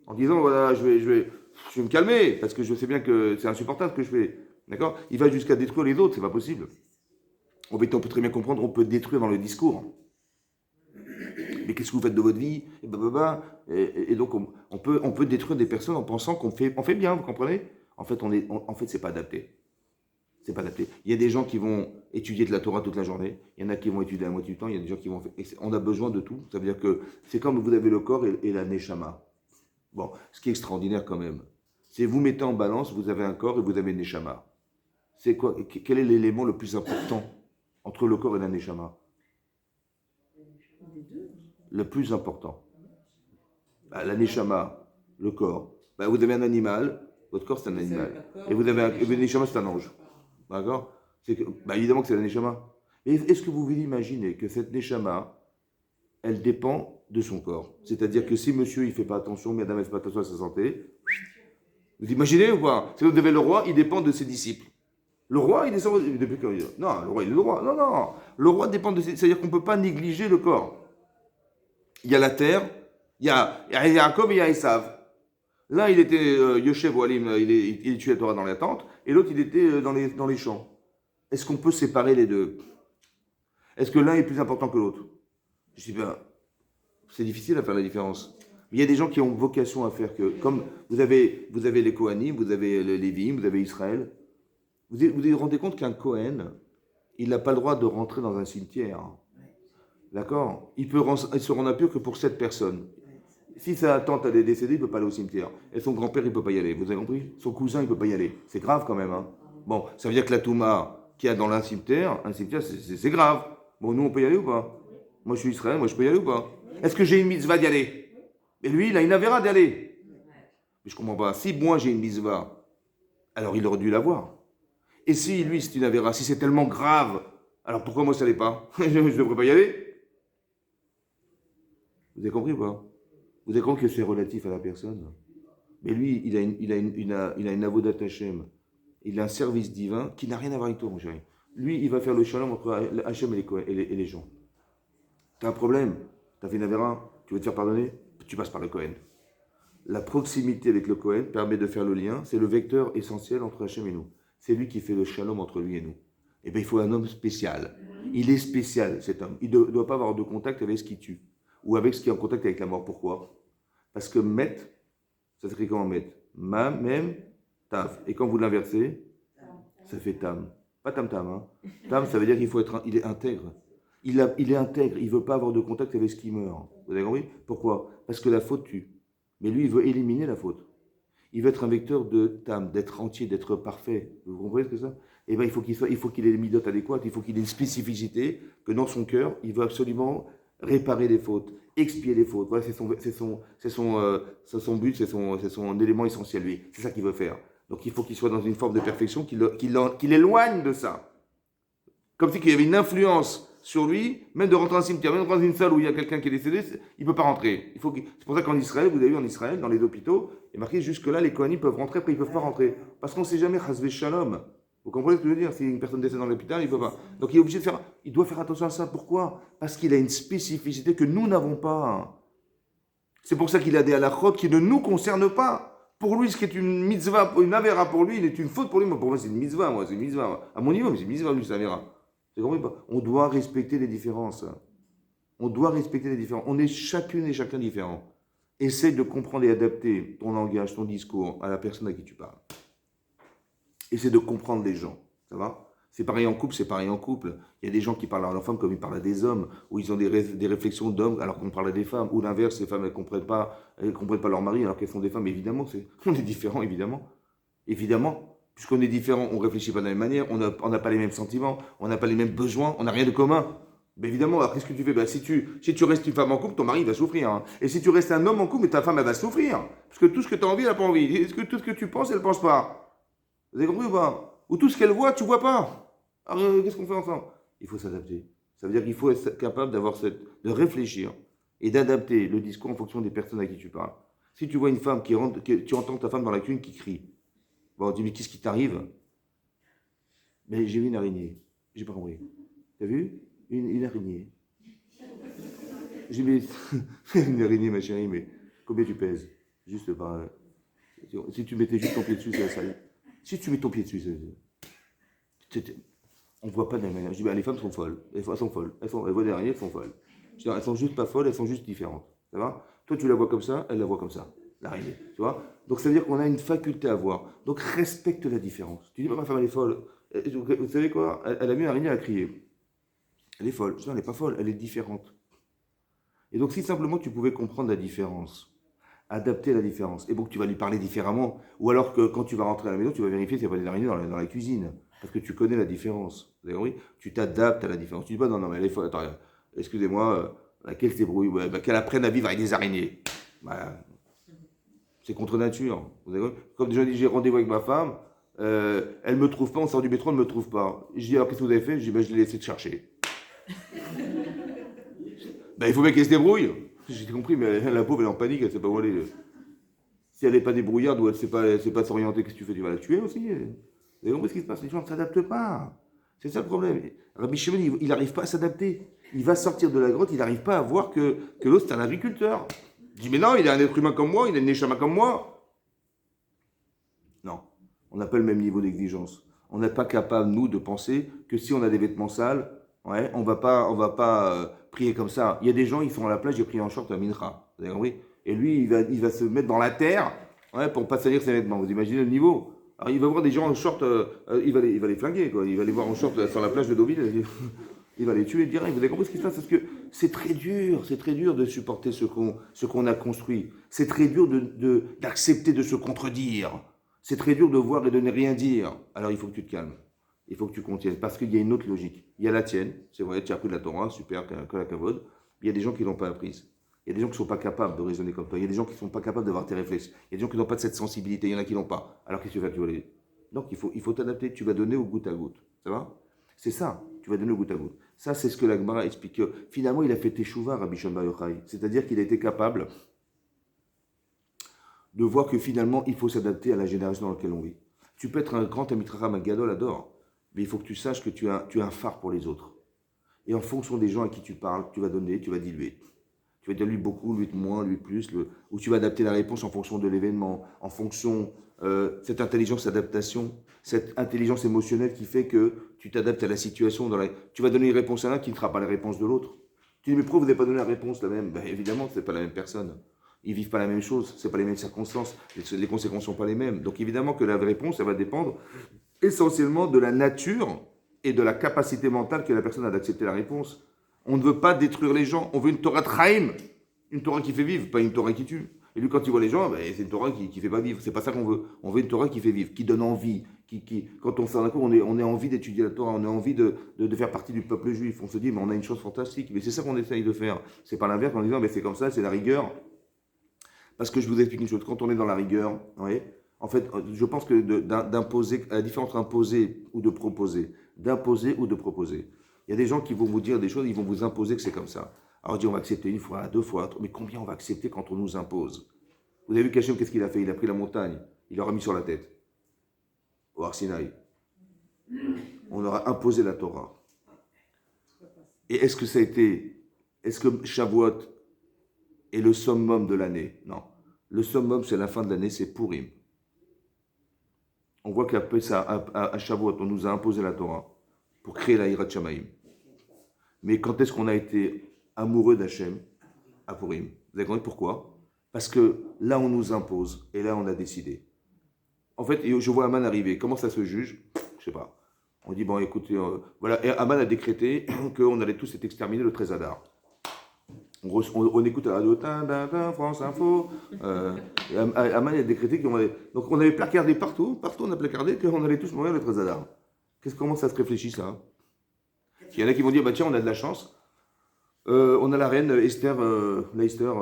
en disant, voilà, je vais me calmer, parce que je sais bien que c'est insupportable ce que je fais. D'accord? Il va jusqu'à détruire les autres, c'est pas possible. On peut très bien comprendre, on peut détruire dans le discours. Mais qu'est-ce que vous faites de votre vie? Et donc, on peut détruire des personnes en pensant qu'on fait bien, vous comprenez? En fait, c'est pas adapté. C'est pas adapté. Il y a des gens qui vont étudier de la Torah toute la journée. Il y en a qui vont étudier la moitié du temps. Il y a des gens qui vont faire. On a besoin de tout. Ça veut dire que c'est comme vous avez le corps et la neshama. Bon, ce qui est extraordinaire quand même, c'est vous mettez en balance, vous avez un corps et vous avez une neshama. C'est quoi? Quel est l'élément le plus important entre le corps et la neshama? Le plus important. La neshama, le corps. Vous avez un animal, votre corps c'est un animal. Et vous avez une neshama, c'est un ange. D'accord? Évidemment que c'est la neshama. Mais est-ce que vous pouvez imaginer que cette neshama, elle dépend de son corps? C'est-à-dire que si monsieur il ne fait pas attention, madame elle ne fait pas attention à sa santé, Vous imaginez ou pas? Si vous avez le roi, il dépend de ses disciples. Le roi, il descend depuis quand? Non, le roi, il est le roi. Non, non. Le roi dépend de ses... C'est-à-dire qu'on ne peut pas négliger le corps. Il y a la terre, il y a Yaakov et il y a Esav. L'un, il était Yoshev ou Alim, il tuait la Torah dans la tente, et l'autre, il était dans les champs. Est-ce qu'on peut séparer les deux? Est-ce que l'un est plus important que l'autre? Je dis, ben, c'est difficile à faire la différence. Mais il y a des gens qui ont vocation à faire que, comme vous avez les Kohanim, vous avez les Lévim, vous avez Israël, vous rendez compte qu'un Kohen, il n'a pas le droit de rentrer dans un cimetière. D'accord? Il se rend impur que pour 7 personnes. Si sa tante elle est décédée, il ne peut pas aller au cimetière. Et son grand-père, il ne peut pas y aller. Vous avez compris? Son cousin, il ne peut pas y aller. C'est grave quand même. Hein. Bon, ça veut dire que la Touma qu'il y a dans un cimetière, c'est grave. Bon, nous, on peut y aller ou pas? Moi, je suis Israël, moi, je peux y aller ou pas? Est-ce que j'ai une mitzvah d'y aller? Et lui, il a une avéra d'y aller. Mais je ne comprends pas. Si moi, j'ai une mitzvah, alors il aurait dû l'avoir. Et si lui, c'est une avéra, si c'est tellement grave, alors pourquoi moi, ça l'est pas? Je ne devrais pas y aller? Vous avez compris ou pas? Vous avez compris que c'est relatif à la personne. Mais lui, il a une avodat Hashem. Il a un service divin qui n'a rien à voir avec toi, mon chéri. Lui, il va faire le shalom entre Hashem et les gens. Tu as un problème, tu as fait une avéra, tu veux te faire pardonner, tu passes par le Kohen. La proximité avec le Kohen permet de faire le lien, c'est le vecteur essentiel entre Hashem et nous. C'est lui qui fait le shalom entre lui et nous. Et bien, il faut un homme spécial. Il est spécial, cet homme. Il ne doit pas avoir de contact avec ce qui tue, ou avec ce qui est en contact avec la mort. Pourquoi? Parce que Met, ça s'écrit comment Met? Mem, Tav. Et quand vous l'inversez, ça fait Tam. Pas Tam Tam. Hein. Tam, ça veut dire qu'il faut être, il est intègre. Il est intègre, il ne veut pas avoir de contact avec ce qui meurt. Vous avez compris? Pourquoi? Parce que la faute tue. Mais lui, il veut éliminer la faute. Il veut être un vecteur de Tam, d'être entier, d'être parfait. Vous comprenez ce que c'est ça? Eh bien, il faut qu'il ait les midotes adéquates, il faut qu'il ait une spécificité, que dans son cœur, il veut absolument réparer les fautes, expier les fautes. Voilà, c'est son but, c'est son élément essentiel, lui. C'est ça qu'il veut faire. Donc il faut qu'il soit dans une forme de perfection qui l'éloigne de ça. Comme si il y avait une influence sur lui, même de rentrer dans un cimetière, même dans une salle où il y a quelqu'un qui est décédé, il ne peut pas rentrer. C'est pour ça qu'en Israël, vous avez vu en Israël, dans les hôpitaux, il est marqué jusque-là, les Kohanim peuvent rentrer, après ils ne peuvent pas rentrer. Parce qu'on ne sait jamais, Chazvé Shalom. Vous comprenez ce que je veux dire? Si une personne décède dans l'hôpital, il ne peut pas. Donc il est obligé de faire, il doit faire attention à ça. Pourquoi? Parce qu'il a une spécificité que nous n'avons pas. C'est pour ça qu'il a des halakhot qui ne nous concernent pas. Pour lui, ce qui est une mitzvah, une avéra pour lui, il est une faute pour lui. Moi, pour moi, c'est une mitzvah. Moi, c'est une mitzvah. À mon niveau, mais c'est une mitzvah, lui, c'est une avéra. Vous comprenez pas? On doit respecter les différences. On doit respecter les différences. On est chacune et chacun différent. Essaye de comprendre et adapter ton langage, ton discours à la personne à qui tu parles. Essaie de comprendre les gens, ça va? C'est pareil en couple, c'est pareil en couple. Il y a des gens qui parlent à leurs femmes comme ils parlent à des hommes, où ils ont des réflexions d'hommes alors qu'on parle à des femmes, ou l'inverse, les femmes elles comprennent pas leur mari alors qu'elles sont des femmes. Évidemment, on est différents, évidemment. Évidemment, puisqu'on est différents, on réfléchit pas de la même manière, on n'a pas les mêmes sentiments, on n'a pas les mêmes besoins, on n'a rien de commun. Mais évidemment, alors qu'est-ce que tu fais? Ben, si tu restes une femme en couple, ton mari va souffrir. Hein. Et si tu restes un homme en couple, ta femme elle va souffrir. Parce que tout ce que tu as envie, elle n'a pas envie. Est-ce que tout ce que tu penses, elle ne pense pas? Vous avez compris ou pas? Ou tout ce qu'elle voit, tu ne vois pas. Alors, qu'est-ce qu'on fait ensemble? Il faut s'adapter. Ça veut dire qu'il faut être capable de réfléchir et d'adapter le discours en fonction des personnes à qui tu parles. Si tu vois une femme tu entends ta femme dans la cuisine qui crie. Bon, on dit, mais qu'est-ce qui t'arrive? Mais j'ai vu une araignée. J'ai pas compris. T'as vu? Une araignée. J'ai dit, mais une araignée, ma chérie, mais combien tu pèses? Juste par. Si tu mettais juste ton pied dessus, ça y Si tu mets ton pied dessus, on ne voit pas de la même manière. Je dis, ben, les femmes sont folles. Elles sont folles. Elles voient des araignées, elles sont folles. Je dis, elles sont juste pas folles, elles sont juste différentes. Ça va? Toi, tu la vois comme ça, elle la voit comme ça. L'araignée. Tu vois? Donc, ça veut dire qu'on a une faculté à voir. Donc, respecte la différence. Tu dis, ma femme, elle est folle. Vous savez quoi? Elle a mis une araignée à crier. Elle est folle. Je dis, non, elle n'est pas folle, elle est différente. Et donc, si simplement tu pouvais comprendre la différence, adapter la différence. Et donc tu vas lui parler différemment. Ou alors que quand tu vas rentrer à la maison, tu vas vérifier s'il n'y a pas des araignées dans la cuisine. Parce que tu connais la différence. Vous avez compris? Tu t'adaptes à la différence. Tu dis pas non, mais elle est folle. Attends, excusez-moi, laquelle s'ébrouille? Ouais, bah, qu'elle apprenne à vivre avec des araignées. Bah, c'est contre nature. Vous avez compris? Comme déjà dit, j'ai rendez-vous avec ma femme, elle ne me trouve pas, on sort du métro, elle ne me trouve pas. Je dis alors qu'est-ce que vous avez fait? Je dis bah, je l'ai laissé te chercher. Bah, il faut bien qu'elle se débrouille. J'ai compris, mais la pauvre, elle est en panique, elle ne sait pas où aller. Si elle n'est pas débrouillarde ou elle ne sait pas s'orienter, qu'est-ce que tu fais? Tu vas la tuer aussi. Vous avez compris ce qui se passe? Les gens ne s'adaptent pas. C'est ça le problème. Rabbi Shimon, il n'arrive pas à s'adapter. Il va sortir de la grotte, il n'arrive pas à voir que l'autre, c'est un agriculteur. Il dit, mais non, il est un être humain comme moi, il est un neshama comme moi. Non, on n'a pas le même niveau d'exigence. On n'est pas capable, nous, de penser que si on a des vêtements sales, ouais, on va pas prier comme ça. Il y a des gens, ils sont à la plage, ils prient en short à Mincha. Vous avez compris? Et lui, il va se mettre dans la terre, ouais, pour ne pas salir ses vêtements. Vous imaginez le niveau? Alors, il va voir des gens en short, il va les flinguer, quoi. Il va les voir en short sur la plage de Deauville, il va les tuer direct. Vous avez compris ce qui se passe? Parce que c'est très dur de supporter ce qu'on a construit. C'est très dur d'accepter de se contredire. C'est très dur de voir et de ne rien dire. Alors il faut que tu te calmes. Il faut que tu contiennes. Parce qu'il y a une autre logique. Il y a la tienne. C'est vrai, tu as appris de la Torah, super, que la kavod. Il y a des gens qui ne l'ont pas apprise. Il y a des gens qui ne sont pas capables de raisonner comme toi. Il y a des gens qui ne sont pas capables d'avoir tes réflexes. Il y a des gens qui n'ont pas de cette sensibilité. Il y en a qui n'ont pas. Alors qu'est-ce que tu vas faire? Donc il faut t'adapter. Tu vas donner au goutte à goutte. Ça va? C'est ça. Tu vas donner au goutte à goutte. Ça, c'est ce que la Gemara explique. Finalement, il a fait teshuva, Rabbi Shimon Bar Yochai. C'est-à-dire qu'il a été capable de voir que finalement, il faut s'adapter à la génération dans laquelle on vit. Tu peux être un grand Amitracham, un gadol, adore, mais il faut que tu saches que tu as un phare pour les autres. Et en fonction des gens à qui tu parles, tu vas donner, tu vas diluer. Tu vas dire lui beaucoup, lui moins, lui plus, ou tu vas adapter la réponse en fonction de l'événement, en fonction cette intelligence d'adaptation, cette intelligence émotionnelle qui fait que tu t'adaptes à la situation. Tu vas donner une réponse à l'un qui ne sera pas la réponse de l'autre. Tu dis mais pourquoi vous n'avez pas donné la réponse la même? Ben, évidemment, ce n'est pas la même personne. Ils vivent pas la même chose, c'est pas les mêmes circonstances, les conséquences sont pas les mêmes. Donc évidemment que la réponse, elle va dépendre essentiellement de la nature et de la capacité mentale que la personne a d'accepter la réponse. On ne veut pas détruire les gens, on veut une Torah Traim, une Torah qui fait vivre, pas une Torah qui tue. Et lui, quand il voit les gens, ben, c'est une Torah qui fait pas vivre. C'est pas ça qu'on veut. On veut une Torah qui fait vivre, qui donne envie, quand on sort d'un cours, on a envie d'étudier la Torah, on a envie de faire partie du peuple juif. On se dit, mais on a une chose fantastique. Mais c'est ça qu'on essaye de faire. C'est pas l'inverse en disant, mais c'est comme ça, c'est la rigueur. Parce que je vous explique une chose, quand on est dans la rigueur, oui, en fait, je pense que d'imposer, à la différence entre imposer ou de proposer, d'imposer ou de proposer. Il y a des gens qui vont vous dire des choses, ils vont vous imposer que c'est comme ça. Alors on dit on va accepter une fois, deux fois, mais combien on va accepter quand on nous impose? Vous avez vu Kachem, qu'est-ce qu'il a fait? Il a pris la montagne, il l'aura mis sur la tête, au Arsinaï. On leur a imposé la Torah. Et est-ce que Shavuot est le summum de l'année? Non. Le summum, c'est la fin de l'année, c'est Purim. On voit qu'après ça, à Shavuot, on nous a imposé la Torah pour créer la Hirat Shamaim. Mais quand est-ce qu'on a été amoureux d'Hachem? À Purim. Vous avez compris pourquoi? Parce que là, on nous impose et là, on a décidé. En fait, je vois Aman arriver. Comment ça se juge? Je sais pas. On dit, bon, écoutez, voilà. Et Aman a décrété qu'on allait tous être exterminés le 13 Adar. On écoute à la radio, France Info. Aman a décrété qu'on allait. Donc on avait placardé partout on a placardé qu'on allait tous mourir le 13 Adar. Comment ça se réfléchit ça? Il y en a qui vont dire, bah tiens, on a de la chance. On a la reine Esther, Esther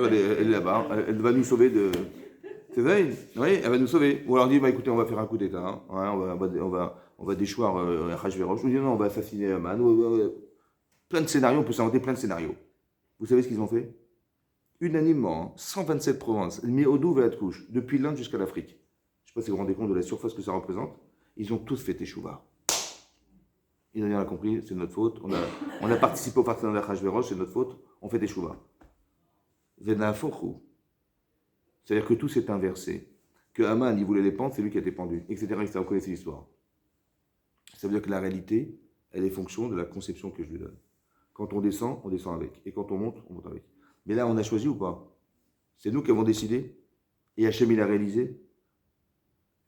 elle est là-bas, elle va nous sauver de. C'est vrai? Oui, elle va nous sauver. Ou alors on dit, bah écoutez, on va faire un coup d'État. Hein. Ouais, on va déchoir Hachvérosh. On dit, non, on va assassiner Aman. Plein de scénarios, on peut s'inventer plein de scénarios. Vous savez ce qu'ils ont fait? Unanimement, 127 provinces, Miodou et Couche, depuis l'Inde jusqu'à l'Afrique. Je ne sais pas si vous vous rendez compte de la surface que ça représente. Ils ont tous fait teshuva. Ils n'ont rien compris, c'est notre faute. On a participé au partenariat Hachvérosh, c'est notre faute. On fait teshuva. C'est-à-dire que tout s'est inversé. Que Haman, il voulait les pendre, c'est lui qui a été pendu, etc. Vous connaissez l'histoire. Ça veut dire que la réalité, elle est fonction de la conception que je lui donne. Quand on descend avec. Et quand on monte avec. Mais là, on a choisi ou pas? C'est nous qui avons décidé. Et Hachem, il a réalisé.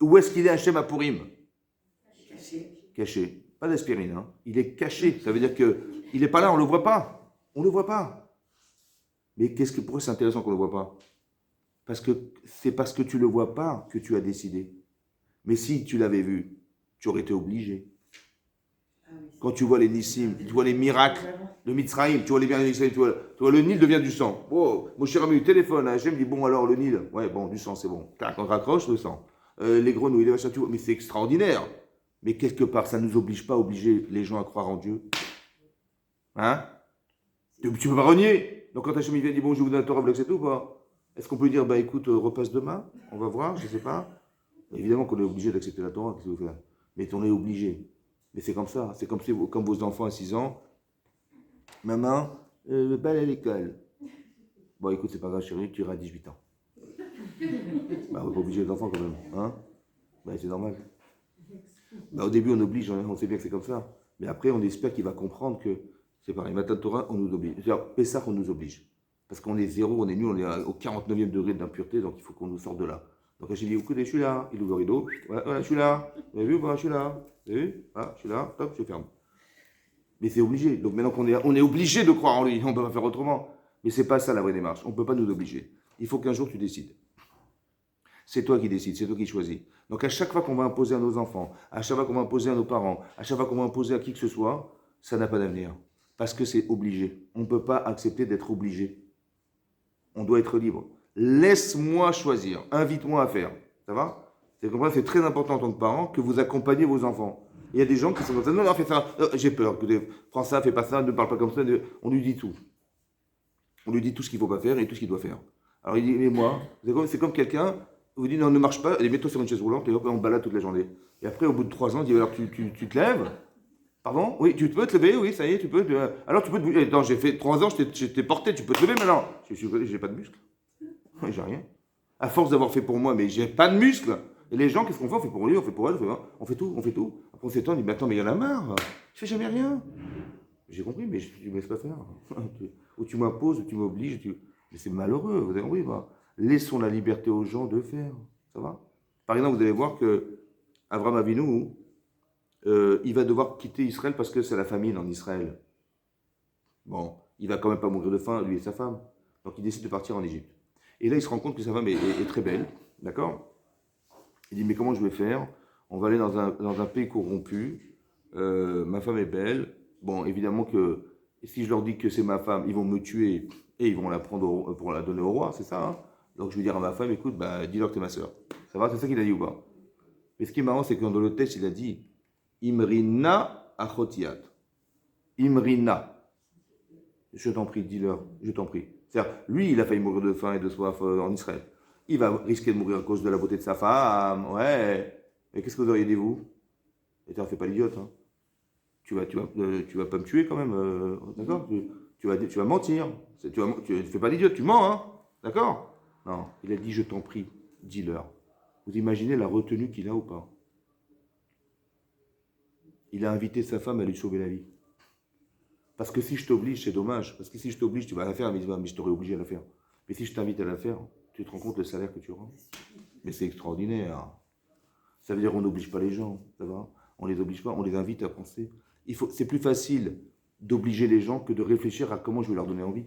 Où est-ce qu'il est Hachem à Purim? Caché. Pas d'aspirine. Hein. Il est caché. Ça veut dire qu'il n'est pas là, on ne le voit pas. On ne le voit pas. Mais pourquoi c'est intéressant qu'on ne le voit pas? Parce que c'est parce que tu ne le vois pas que tu as décidé. Mais si tu l'avais vu, tu aurais été obligé. Quand tu vois les Nissim, tu vois les miracles de Mitzrayim, tu vois les biens de Mitzrayim, tu vois le Nil devient du sang. Oh, mon cher ami, téléphone, Hachem dit, bon alors le Nil, ouais bon, du sang c'est bon. Quand on raccroche, le sang. Les grenouilles, les machins, tu vois, mais c'est extraordinaire. Mais quelque part, ça ne nous oblige pas à obliger les gens à croire en Dieu. Hein? Tu ne peux pas renier. Donc quand Hachem vient dit, bon, je vous donne la Torah, vous l'acceptez ou pas? Est-ce qu'on peut lui dire, bah écoute, repasse demain, on va voir, je ne sais pas. Évidemment qu'on est obligé d'accepter la Torah, qu'est-ce que vous faites? Mais on est obligé. Mais c'est comme ça, c'est comme, si, comme vos enfants à 6 ans. Maman, je vais pas aller à l'école. Bon écoute, c'est pas grave chérie, tu iras à 18 ans. Bah on n'est pas obligé les enfants quand même, hein? Bah c'est normal. Bah, au début on oblige, on sait bien que c'est comme ça. Mais après on espère qu'il va comprendre que c'est pareil. Matan Torah, on nous oblige. C'est-à-dire, Pessah, on nous oblige. Parce qu'on est zéro, on est nul, on est au 49e degré d'impureté, donc il faut qu'on nous sorte de là. Donc j'ai dit, écoutez, je suis là. Il ouvre le rideau. Voilà, je suis là. Vous avez vu, voilà, je suis là. Vous avez vu? Voilà, je suis là. Top, je ferme. Mais c'est obligé. Donc maintenant on est obligé de croire en lui, on ne peut pas faire autrement. Mais c'est pas ça la vraie démarche. On ne peut pas nous obliger. Il faut qu'un jour tu décides. C'est toi qui décides, c'est toi qui choisis. Donc à chaque fois qu'on va imposer à nos enfants, à chaque fois qu'on va imposer à nos parents, à chaque fois qu'on va imposer à qui que ce soit, ça n'a pas d'avenir. Parce que c'est obligé. On ne peut pas accepter d'être obligé. On doit être libre. Laisse-moi choisir. Invite-moi à faire. Ça va? C'est très important en tant que parent que vous accompagnez vos enfants. Il y a des gens qui sont comme ça. Non, non, fais ça. J'ai peur. Prends ça, fais pas ça, ne parle pas comme ça. On lui dit tout. On lui dit tout ce qu'il ne faut pas faire et tout ce qu'il doit faire. Alors il dit, mais moi, c'est comme quelqu'un vous dit non, ne marche pas, allez, mets-toi sur une chaise roulante et hop, on balade toute la journée. Et après, au bout de 3 ans, il dit alors tu te lèves? Pardon? Oui, tu peux te lever? Oui, ça y est, tu peux. Alors tu peux te bouger. Attends, j'ai fait 3 ans, je t'ai porté, tu peux te lever maintenant. J'ai pas de muscles. J'ai rien. À force d'avoir fait pour moi, mais j'ai pas de muscles. Et les gens, qu'est-ce qu'on fait? On fait pour lui, on fait pour elle, on fait tout, on fait tout. Après on s'étend, on dit mais attends, mais il y en a marre. Je fais jamais rien. J'ai compris, mais tu me laisses pas faire. Ou tu m'imposes, ou tu m'obliges. Mais c'est malheureux, vous avez compris, bah. Laissons la liberté aux gens de faire. Ça va? Par exemple, vous allez voir que Abraham Avinu, il va devoir quitter Israël parce que c'est la famine en Israël. Bon, il va quand même pas mourir de faim, lui et sa femme. Donc il décide de partir en Égypte. Et là, il se rend compte que sa femme est très belle. D'accord? Il dit, mais comment je vais faire? On va aller dans un pays corrompu. Ma femme est belle. Bon, évidemment que si je leur dis que c'est ma femme, ils vont me tuer et ils vont la prendre pour la donner au roi, c'est ça, hein? Donc je vais dire à ma femme, écoute, bah, dis-leur que t'es ma soeur. Ça va? C'est ça qu'il a dit ou pas? Mais ce qui est marrant, c'est que dans le texte, il a dit Imrina achotiat. Imrina. Je t'en prie, dis-leur, je t'en prie. C'est-à-dire, lui, il a failli mourir de faim et de soif en Israël. Il va risquer de mourir à cause de la beauté de sa femme. Ouais. Mais qu'est-ce que vous auriez dit, vous? Et tu ne fais pas l'idiote. Hein. Tu vas pas me tuer quand même. D'accord? Tu vas mentir. Tu ne fais pas l'idiote, tu mens. Hein. D'accord? Non, il a dit, je t'en prie, dis-leur. Vous imaginez la retenue qu'il a ou pas? Il a invité sa femme à lui sauver la vie. Parce que si je t'oblige, c'est dommage. Parce que si je t'oblige, tu vas la faire. Mais je t'aurais obligé à la faire. Mais si je t'invite à la faire, tu te rends compte le salaire que tu rends? Mais c'est extraordinaire. Ça veut dire qu'on n'oblige pas les gens. Ça va? On ne les oblige pas, on les invite à penser. C'est plus facile d'obliger les gens que de réfléchir à comment je vais leur donner envie.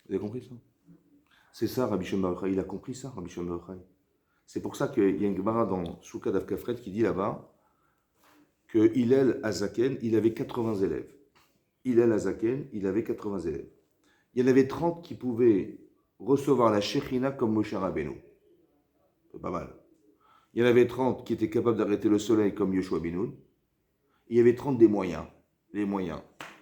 Vous avez compris ça? C'est ça, Rabbi Shimon Bar Yochai. Il a compris ça, Rabbi Shimon Bar Yochai. C'est pour ça qu'il y a une Gemara dans Shouka Daf Kafret qui dit là-bas que Hillel Azaken, il avait 80 élèves. Hillel Azaken, il avait 80 élèves. Il y en avait 30 qui pouvaient recevoir la Shekhinah comme Moshe Rabbeinu. C'est pas mal. Il y en avait 30 qui étaient capables d'arrêter le soleil comme Yoshua ben Nun. Il y avait 30 des moyens. Les moyens.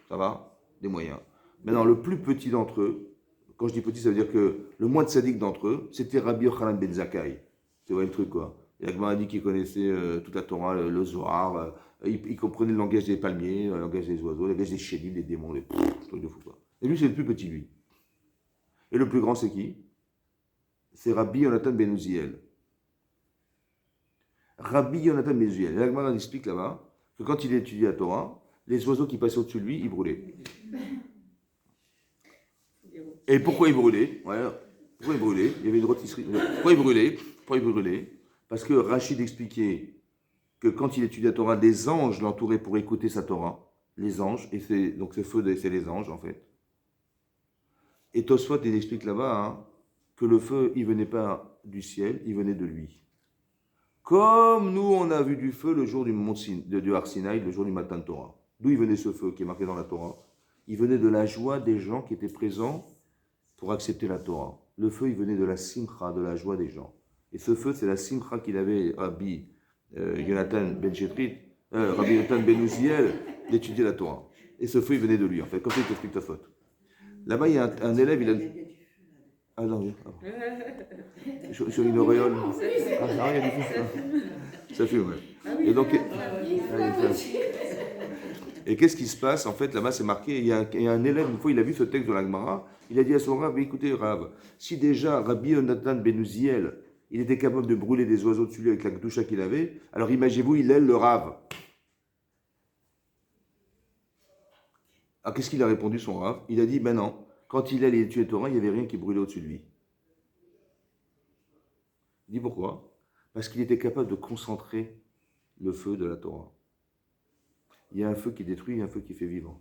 Ça va? Des moyens. Maintenant, le plus petit d'entre eux, quand je dis petit, ça veut dire que le moins tzaddik d'entre eux, c'était Rabbi Yochanan ben Zakkai. Tu vois le truc, quoi. Il y a Gemara dit qu'il connaissait toute la Torah, le Zohar, il comprenait le langage des palmiers, le langage des oiseaux, le langage des chélim, des démons, des trucs de fou, quoi. Et lui, c'est le plus petit, lui. Et le plus grand, c'est qui? C'est Rabbi Yonatan ben Uziel. Rabbi Yonatan ben Uziel. La Gemara explique là-bas que quand il étudiait la Torah, les oiseaux qui passaient au-dessus de lui, ils brûlaient. Et pourquoi il brûlait? Pourquoi il brûlait? Il y avait une rôtisserie. Pourquoi il brûlait? Parce que Rachid expliquait que quand il étudiait la Torah, des anges l'entouraient pour écouter sa Torah. Les anges, et donc ce feu, c'est les anges en fait. Et Tosfot, il explique là-bas hein, que le feu, il venait pas du ciel, il venait de lui. Comme nous, on a vu du feu le jour du Har Sinaï, le jour du Matan Torah. D'où il venait ce feu qui est marqué dans la Torah? Il venait de la joie des gens qui étaient présents pour accepter la Torah. Le feu, il venait de la simcha, de la joie des gens. Et ce feu, c'est la simcha qu'il avait Rabbi Yonatan ben Chetrit, Rabbi Yonatan ben Uziel, d'étudier la Torah. Et ce feu, il venait de lui, en fait, comme ça il t'explique ta faute. Là-bas, il y a un élève, il a. Il y a du feu là. Ah non, oui. Sur une auréole. Ah, il y a du feu. Ça fume, ouais. Et donc, et qu'est-ce qui se passe? En fait, là-bas, c'est marqué, il y a un élève, une fois, il a vu ce texte de la Gemara, il a dit à son Rav, écoutez, Rav, si déjà Rabbi Yonatan ben Uziel, il était capable de brûler des oiseaux dessus avec la gdoucha qu'il avait, alors imaginez-vous, il est le Rav. Alors, qu'est-ce qu'il a répondu, son Rav? Il a dit, ben non, quand il allait tuer Torah, il n'y avait rien qui brûlait au-dessus de lui. Il dit pourquoi? Parce qu'il était capable de concentrer le feu de la Torah. Il y a un feu qui détruit, il y a un feu qui fait vivre.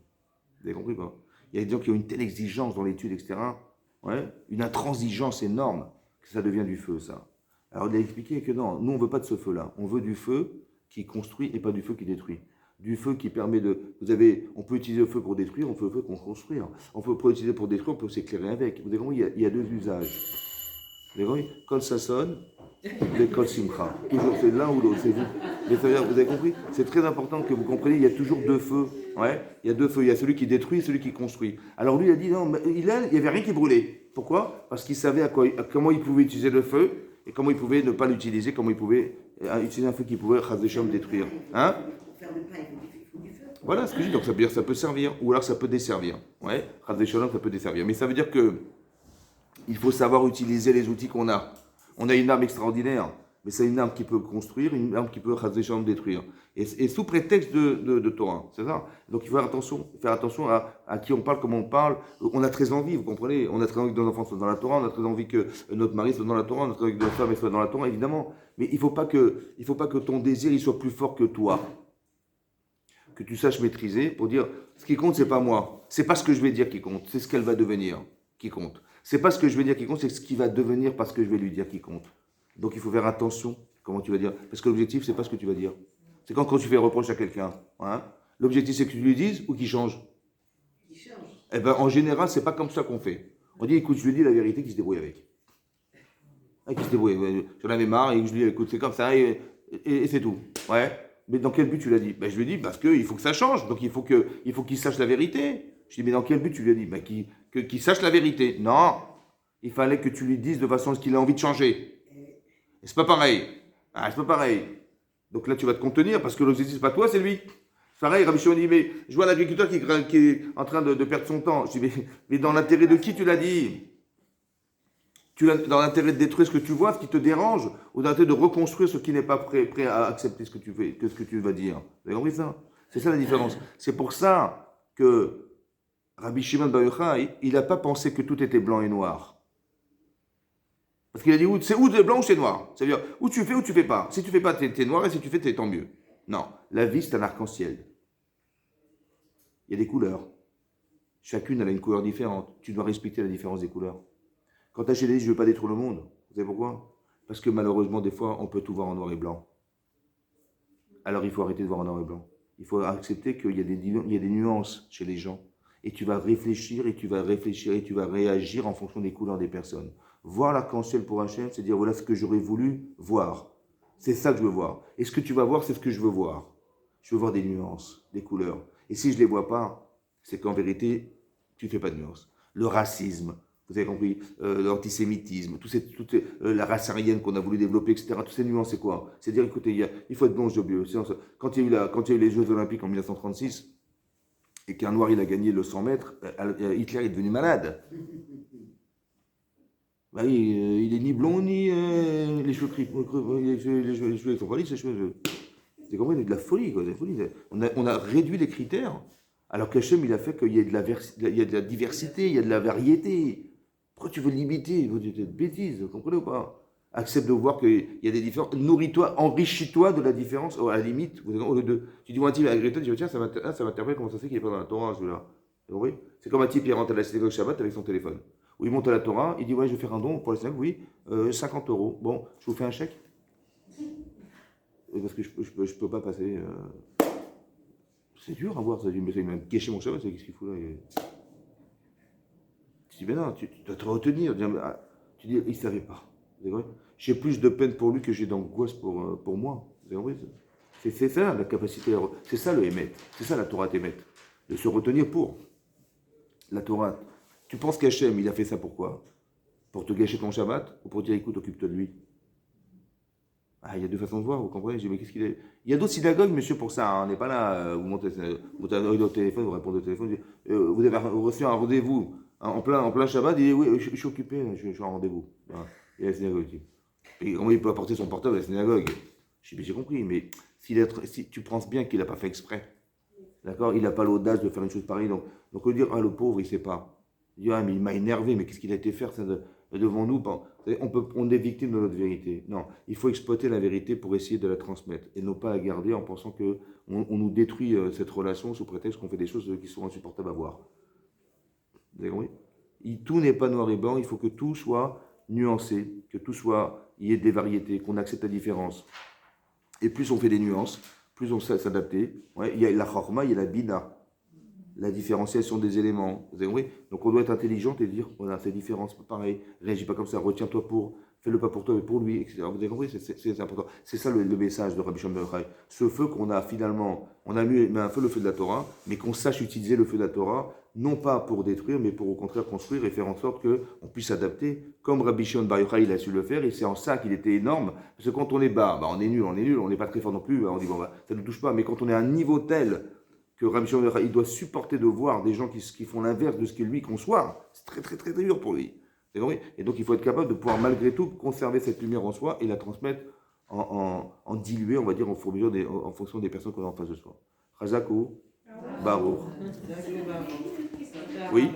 Vous avez compris pas? Il y a des gens qui ont une telle exigence dans l'étude, etc. Ouais, une intransigeance énorme, que ça devient du feu, ça. Alors il a expliqué que non, nous on ne veut pas de ce feu-là. On veut du feu qui construit et pas du feu qui détruit. Du feu qui permet de... on peut utiliser le feu pour détruire, on peut le feu pour construire. On peut l'utiliser pour détruire, on peut s'éclairer avec. Vous avez compris? Il y a deux usages. Vous avez compris? Quand ça sonne, l'école simcha. Toujours, c'est l'un ou l'autre, c'est vous. Mais ça veut dire, vous avez compris? C'est très important que vous compreniez, il y a toujours deux feux. Ouais, il y a deux feux. Il y a celui qui détruit et celui qui construit. Alors lui, il a dit non, il n'y avait rien qui brûlait. Pourquoi? Parce qu'il savait comment il pouvait utiliser le feu et comment il pouvait ne pas l'utiliser, comment il pouvait utiliser un feu qui pouvait Chazécham détruire. Hein? Pour faire le pain, il faut du feu. Voilà ce que je dis. Donc ça veut dire que ça peut servir ou alors ça peut desservir. Ouais, Chazécham, ça peut desservir. Mais ça veut dire que il faut savoir utiliser les outils qu'on a. On a une arme extraordinaire, mais c'est une arme qui peut construire, une arme qui peut détruire. Et sous prétexte de Torah, c'est ça. Donc il faut faire attention à qui on parle, comment on parle. On a très envie, vous comprenez. On a très envie que nos enfants soient dans la Torah, on a très envie que notre mari soit dans la Torah, on a très envie que notre femme soit dans la Torah, évidemment. Mais il ne faut pas que ton désir il soit plus fort que toi. Que tu saches maîtriser pour dire, ce qui compte, c'est pas moi. C'est pas ce que je vais dire qui compte, c'est ce qu'elle va devenir qui compte. C'est pas ce que je vais dire qui compte, c'est ce qui va devenir parce que je vais lui dire qui compte. Donc il faut faire attention comment tu vas dire. Parce que l'objectif, c'est pas ce que tu vas dire. C'est quand tu fais reproche à quelqu'un. Hein, l'objectif, c'est que tu lui dises ou qu'il change. Il change. Eh ben, en général, c'est pas comme ça qu'on fait. On dit, écoute, je lui dis la vérité, qu'il se débrouille avec. Qu'il se débrouille. J'en avais marre et je lui dis, écoute, c'est comme ça et c'est tout. Ouais. Mais dans quel but tu l'as dit? Ben, je lui dis, parce qu'il faut que ça change. Donc il faut qu'il sache la vérité. Je dis, mais dans quel but tu lui as dit? Ben, qu'il sache la vérité. Non. Il fallait que tu lui dises de façon à ce qu'il ait envie de changer. Et c'est pas pareil. Ah, c'est pas pareil. Donc là, tu vas te contenir parce que l'objectif, c'est pas toi, c'est lui. C'est pareil, Rabbi Shimon dit, mais je vois l'agriculteur qui est en train de perdre son temps. Je dis, mais dans l'intérêt de qui tu l'as dit? Dans l'intérêt de détruire ce que tu vois, ce qui te dérange, ou dans l'intérêt de reconstruire ce qui n'est pas prêt à accepter ce que tu fais, ce que tu vas dire. Vous avez compris ça? C'est ça la différence. C'est pour ça que Rabbi Shimon Bar Yochai, il n'a pas pensé que tout était blanc et noir. Parce qu'il a dit, c'est ou blanc ou c'est noir. C'est-à-dire, ou tu fais pas. Si tu fais pas, t'es noir, et si tu fais, t'es tant mieux. Non, la vie, c'est un arc-en-ciel. Il y a des couleurs. Chacune, elle a une couleur différente. Tu dois respecter la différence des couleurs. Quand Hachem dit, je ne veux pas détruire le monde, vous savez pourquoi? Parce que malheureusement, des fois, on peut tout voir en noir et blanc. Alors, il faut arrêter de voir en noir et blanc. Il faut accepter qu'il y a des nuances chez les gens. Et tu vas réfléchir, et tu vas réagir en fonction des couleurs des personnes. Voir l'arc-en-ciel pour Hachem, c'est dire, voilà ce que j'aurais voulu voir. C'est ça que je veux voir. Et ce que tu vas voir, c'est ce que je veux voir. Je veux voir des nuances, des couleurs. Et si je ne les vois pas, c'est qu'en vérité, tu ne fais pas de nuances. Le racisme, vous avez compris, l'antisémitisme, la race aryenne qu'on a voulu développer, etc. Toutes ces nuances, c'est quoi? C'est dire, écoutez, il faut être blanc, Jobieux. Quand il y a eu les Jeux Olympiques en 1936, et qu'un noir, il a gagné le 100 mètres, Hitler est devenu malade. Bah, il est ni blond, ni les cheveux les cheveux sont pas lisses, les cheveux. C'est compris, il y a de la folie, quoi, de la folie. On a réduit les critères, alors qu'Hachem, il a fait qu'il y ait de la diversité, il y a de la variété. Pourquoi tu veux limiter? C'est une bêtise, vous comprenez ou pas? Accepte de voir qu'il y a des différences. Nourris-toi, enrichis-toi de la différence, à la limite, au lieu de. Tu dis, un type agrégé, tu dis, tiens, ça m'interpelle, comment ça se fait qu'il n'est pas dans la Torah, celui-là? Vous comprenez? C'est comme un type, il rentre à la synagogue Shabbat avec son téléphone. Ou il monte à la Torah, il dit, ouais, je vais faire un don pour la synagogue, oui, 50 €. Bon, je vous fais un chèque? Parce que je peux pas passer. C'est dur à voir ça. Mais il m'a gâché mon Shabbat, qu'est-ce qu'il fout là? Tu dis, ben non, tu dois te retenir. Tu dis, il ne savait pas. J'ai plus de peine pour lui que j'ai d'angoisse pour moi. C'est ça la capacité, c'est ça le émet, c'est ça la Torah t'émet, de se retenir pour la Torah. Tu penses qu'Hachem, il a fait ça pourquoi? Pour te gâcher ton Shabbat ou pour dire écoute, occupe-toi de lui? Ah, il y a deux façons de voir, vous comprenez? J'ai dit, mais qu'est-ce qu'il est? Il y a d'autres synagogues, monsieur, pour ça. Hein. On n'est pas là, vous montez au téléphone, vous répondez au téléphone, vous, dites, vous avez reçu un rendez-vous hein, en plein Shabbat, il dit oui, je suis occupé, je suis en rendez-vous. Voilà. Et la synagogue dit. Et comment il peut apporter son portable à la synagogue? J'ai compris, mais si tu penses bien qu'il n'a pas fait exprès, d'accord? Il n'a pas l'audace de faire une chose pareille, donc on peut dire, ah, le pauvre, il ne sait pas. Il dit, ah, mais il m'a énervé, mais qu'est-ce qu'il a été faire ça, devant nous? On est victime de notre vérité. Non, il faut exploiter la vérité pour essayer de la transmettre et non pas la garder en pensant qu'on on nous détruit cette relation sous prétexte qu'on fait des choses qui sont insupportables à voir. Vous avez compris? Tout n'est pas noir et blanc, il faut que tout soit nuancé, que tout soit, il y ait des variétés, qu'on accepte la différence. Et plus on fait des nuances, plus on sait s'adapter. Ouais, il y a la chorma, il y a la bina, la différenciation des éléments. Vous avez compris? Donc on doit être intelligent et dire, voilà, c'est différent, c'est pas pareil, réagis pas comme ça, retiens-toi pour, fais-le pas pour toi mais pour lui, etc. Vous avez compris? C'est important. C'est ça le message de Rabbi Shimon ben Yochai. Ce feu qu'on a finalement, on a mis un feu, le feu de la Torah, mais qu'on sache utiliser le feu de la Torah, non pas pour détruire, mais pour au contraire construire et faire en sorte qu'on puisse s'adapter, comme Rabbi Shimon ben Yochai il a su le faire, et c'est en ça qu'il était énorme, parce que quand on est bas, on est nul, on n'est pas très fort non plus, on dit bon, ça ne touche pas, mais quand on est à un niveau tel que Rabbi Shimon ben Yochai, il doit supporter de voir des gens qui font l'inverse de ce qu'il lui conçoit, c'est très très très dur pour lui. Et donc il faut être capable de pouvoir malgré tout conserver cette lumière en soi et la transmettre en diluer, on va dire, en fonction des personnes qu'on a en face de soi. Chazak ou Baruch. Oui.